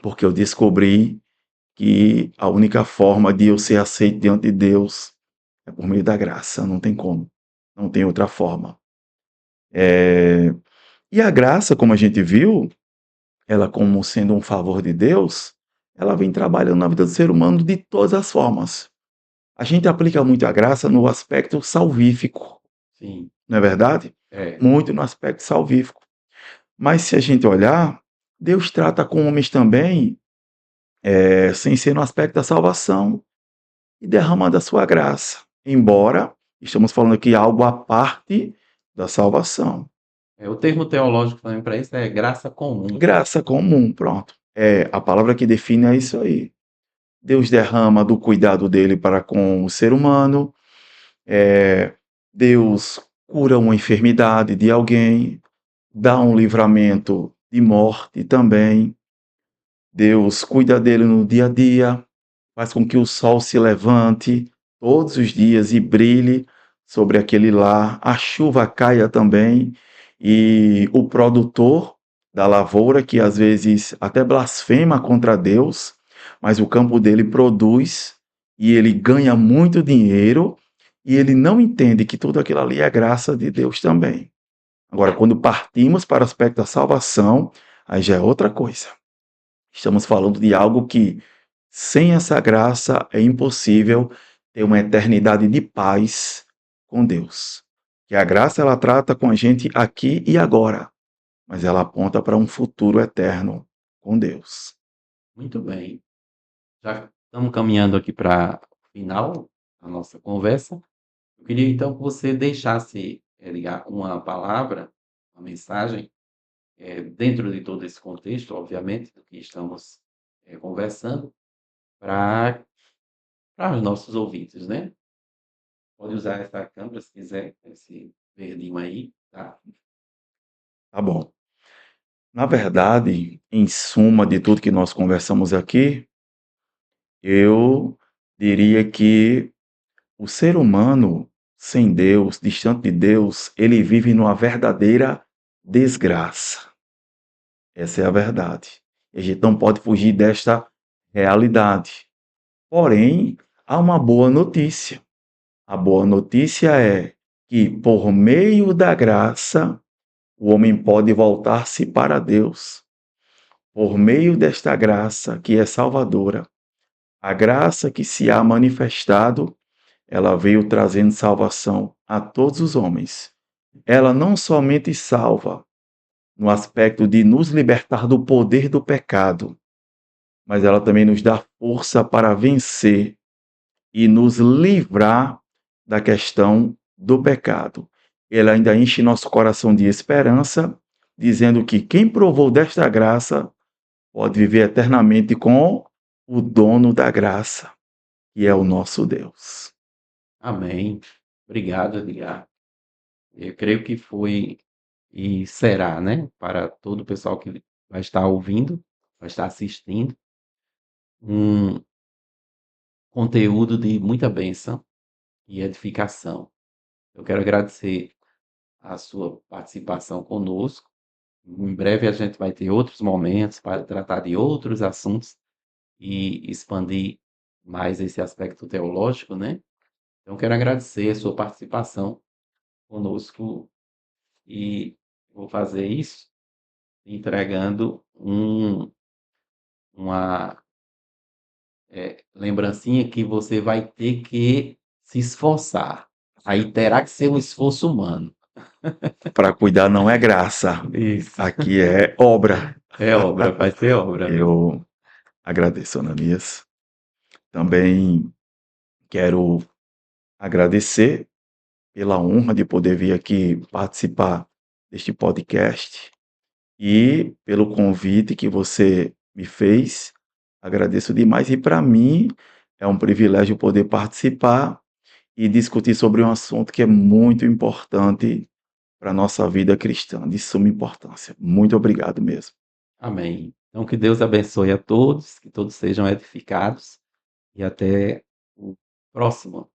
porque eu descobri que a única forma de eu ser aceito diante de Deus é por meio da graça, não tem como, não tem outra forma. E a graça, como a gente viu, ela como sendo um favor de Deus, ela vem trabalhando na vida do ser humano de todas as formas. A gente aplica muito a graça no aspecto salvífico, sim, não é verdade? é. Muito no aspecto salvífico. Mas se a gente olhar, Deus trata com homens também, sem ser no aspecto da salvação, e derramando a sua graça. Embora estamos falando aqui algo à parte da salvação. O termo teológico também para isso é graça comum. Graça comum, pronto. É, a palavra que define é isso aí. Deus derrama do cuidado dele para com o ser humano, Deus cura uma enfermidade de alguém, dá um livramento de morte também, Deus cuida dele no dia a dia, faz com que o sol se levante todos os dias e brilhe sobre aquele lar, a chuva caia também, e o produtor da lavoura, que às vezes até blasfema contra Deus, mas o campo dele produz e ele ganha muito dinheiro e ele não entende que tudo aquilo ali é graça de Deus também. Agora, quando partimos para o aspecto da salvação, aí já é outra coisa. Estamos falando de algo que, sem essa graça, é impossível ter uma eternidade de paz com Deus. Que a graça ela trata com a gente aqui e agora, mas ela aponta para um futuro eterno com Deus. Muito bem. Já estamos caminhando aqui para o final da nossa conversa. Eu queria então que você deixasse ligar uma palavra, uma mensagem, dentro de todo esse contexto, obviamente, do que estamos conversando, para os nossos ouvintes, né? Pode usar essa câmera se quiser, esse verdinho aí, tá? Tá bom. Na verdade, em suma de tudo que nós conversamos aqui, eu diria que o ser humano sem Deus, distante de Deus, ele vive numa verdadeira desgraça. Essa é a verdade. E a gente não pode fugir desta realidade. Porém, há uma boa notícia. A boa notícia é que, por meio da graça, o homem pode voltar-se para Deus. Por meio desta graça que é salvadora, a graça que se há manifestado, ela veio trazendo salvação a todos os homens. Ela não somente salva no aspecto de nos libertar do poder do pecado, mas ela também nos dá força para vencer e nos livrar da questão do pecado. Ela ainda enche nosso coração de esperança, dizendo que quem provou desta graça pode viver eternamente com o dono da graça, que é o nosso Deus. Amém. Obrigado, Edgar. Eu creio que foi e será, né, para todo o pessoal que vai estar ouvindo, vai estar assistindo, um conteúdo de muita bênção e edificação. Eu quero agradecer a sua participação conosco. Em breve a gente vai ter outros momentos para tratar de outros assuntos e expandir mais esse aspecto teológico, né? Então, quero agradecer a sua participação conosco e vou fazer isso entregando uma lembrancinha que você vai ter que se esforçar. Aí terá que ser um esforço humano. Para cuidar não é graça, Isso. aqui é obra. É obra, vai ser obra. Eu agradeço, Ananias. Também quero agradecer pela honra de poder vir aqui participar deste podcast e pelo convite que você me fez. Agradeço demais e para mim é um privilégio poder participar e discutir sobre um assunto que é muito importante para a nossa vida cristã, de suma importância. Muito obrigado mesmo. Amém. Então, que Deus abençoe a todos, que todos sejam edificados e até o próximo.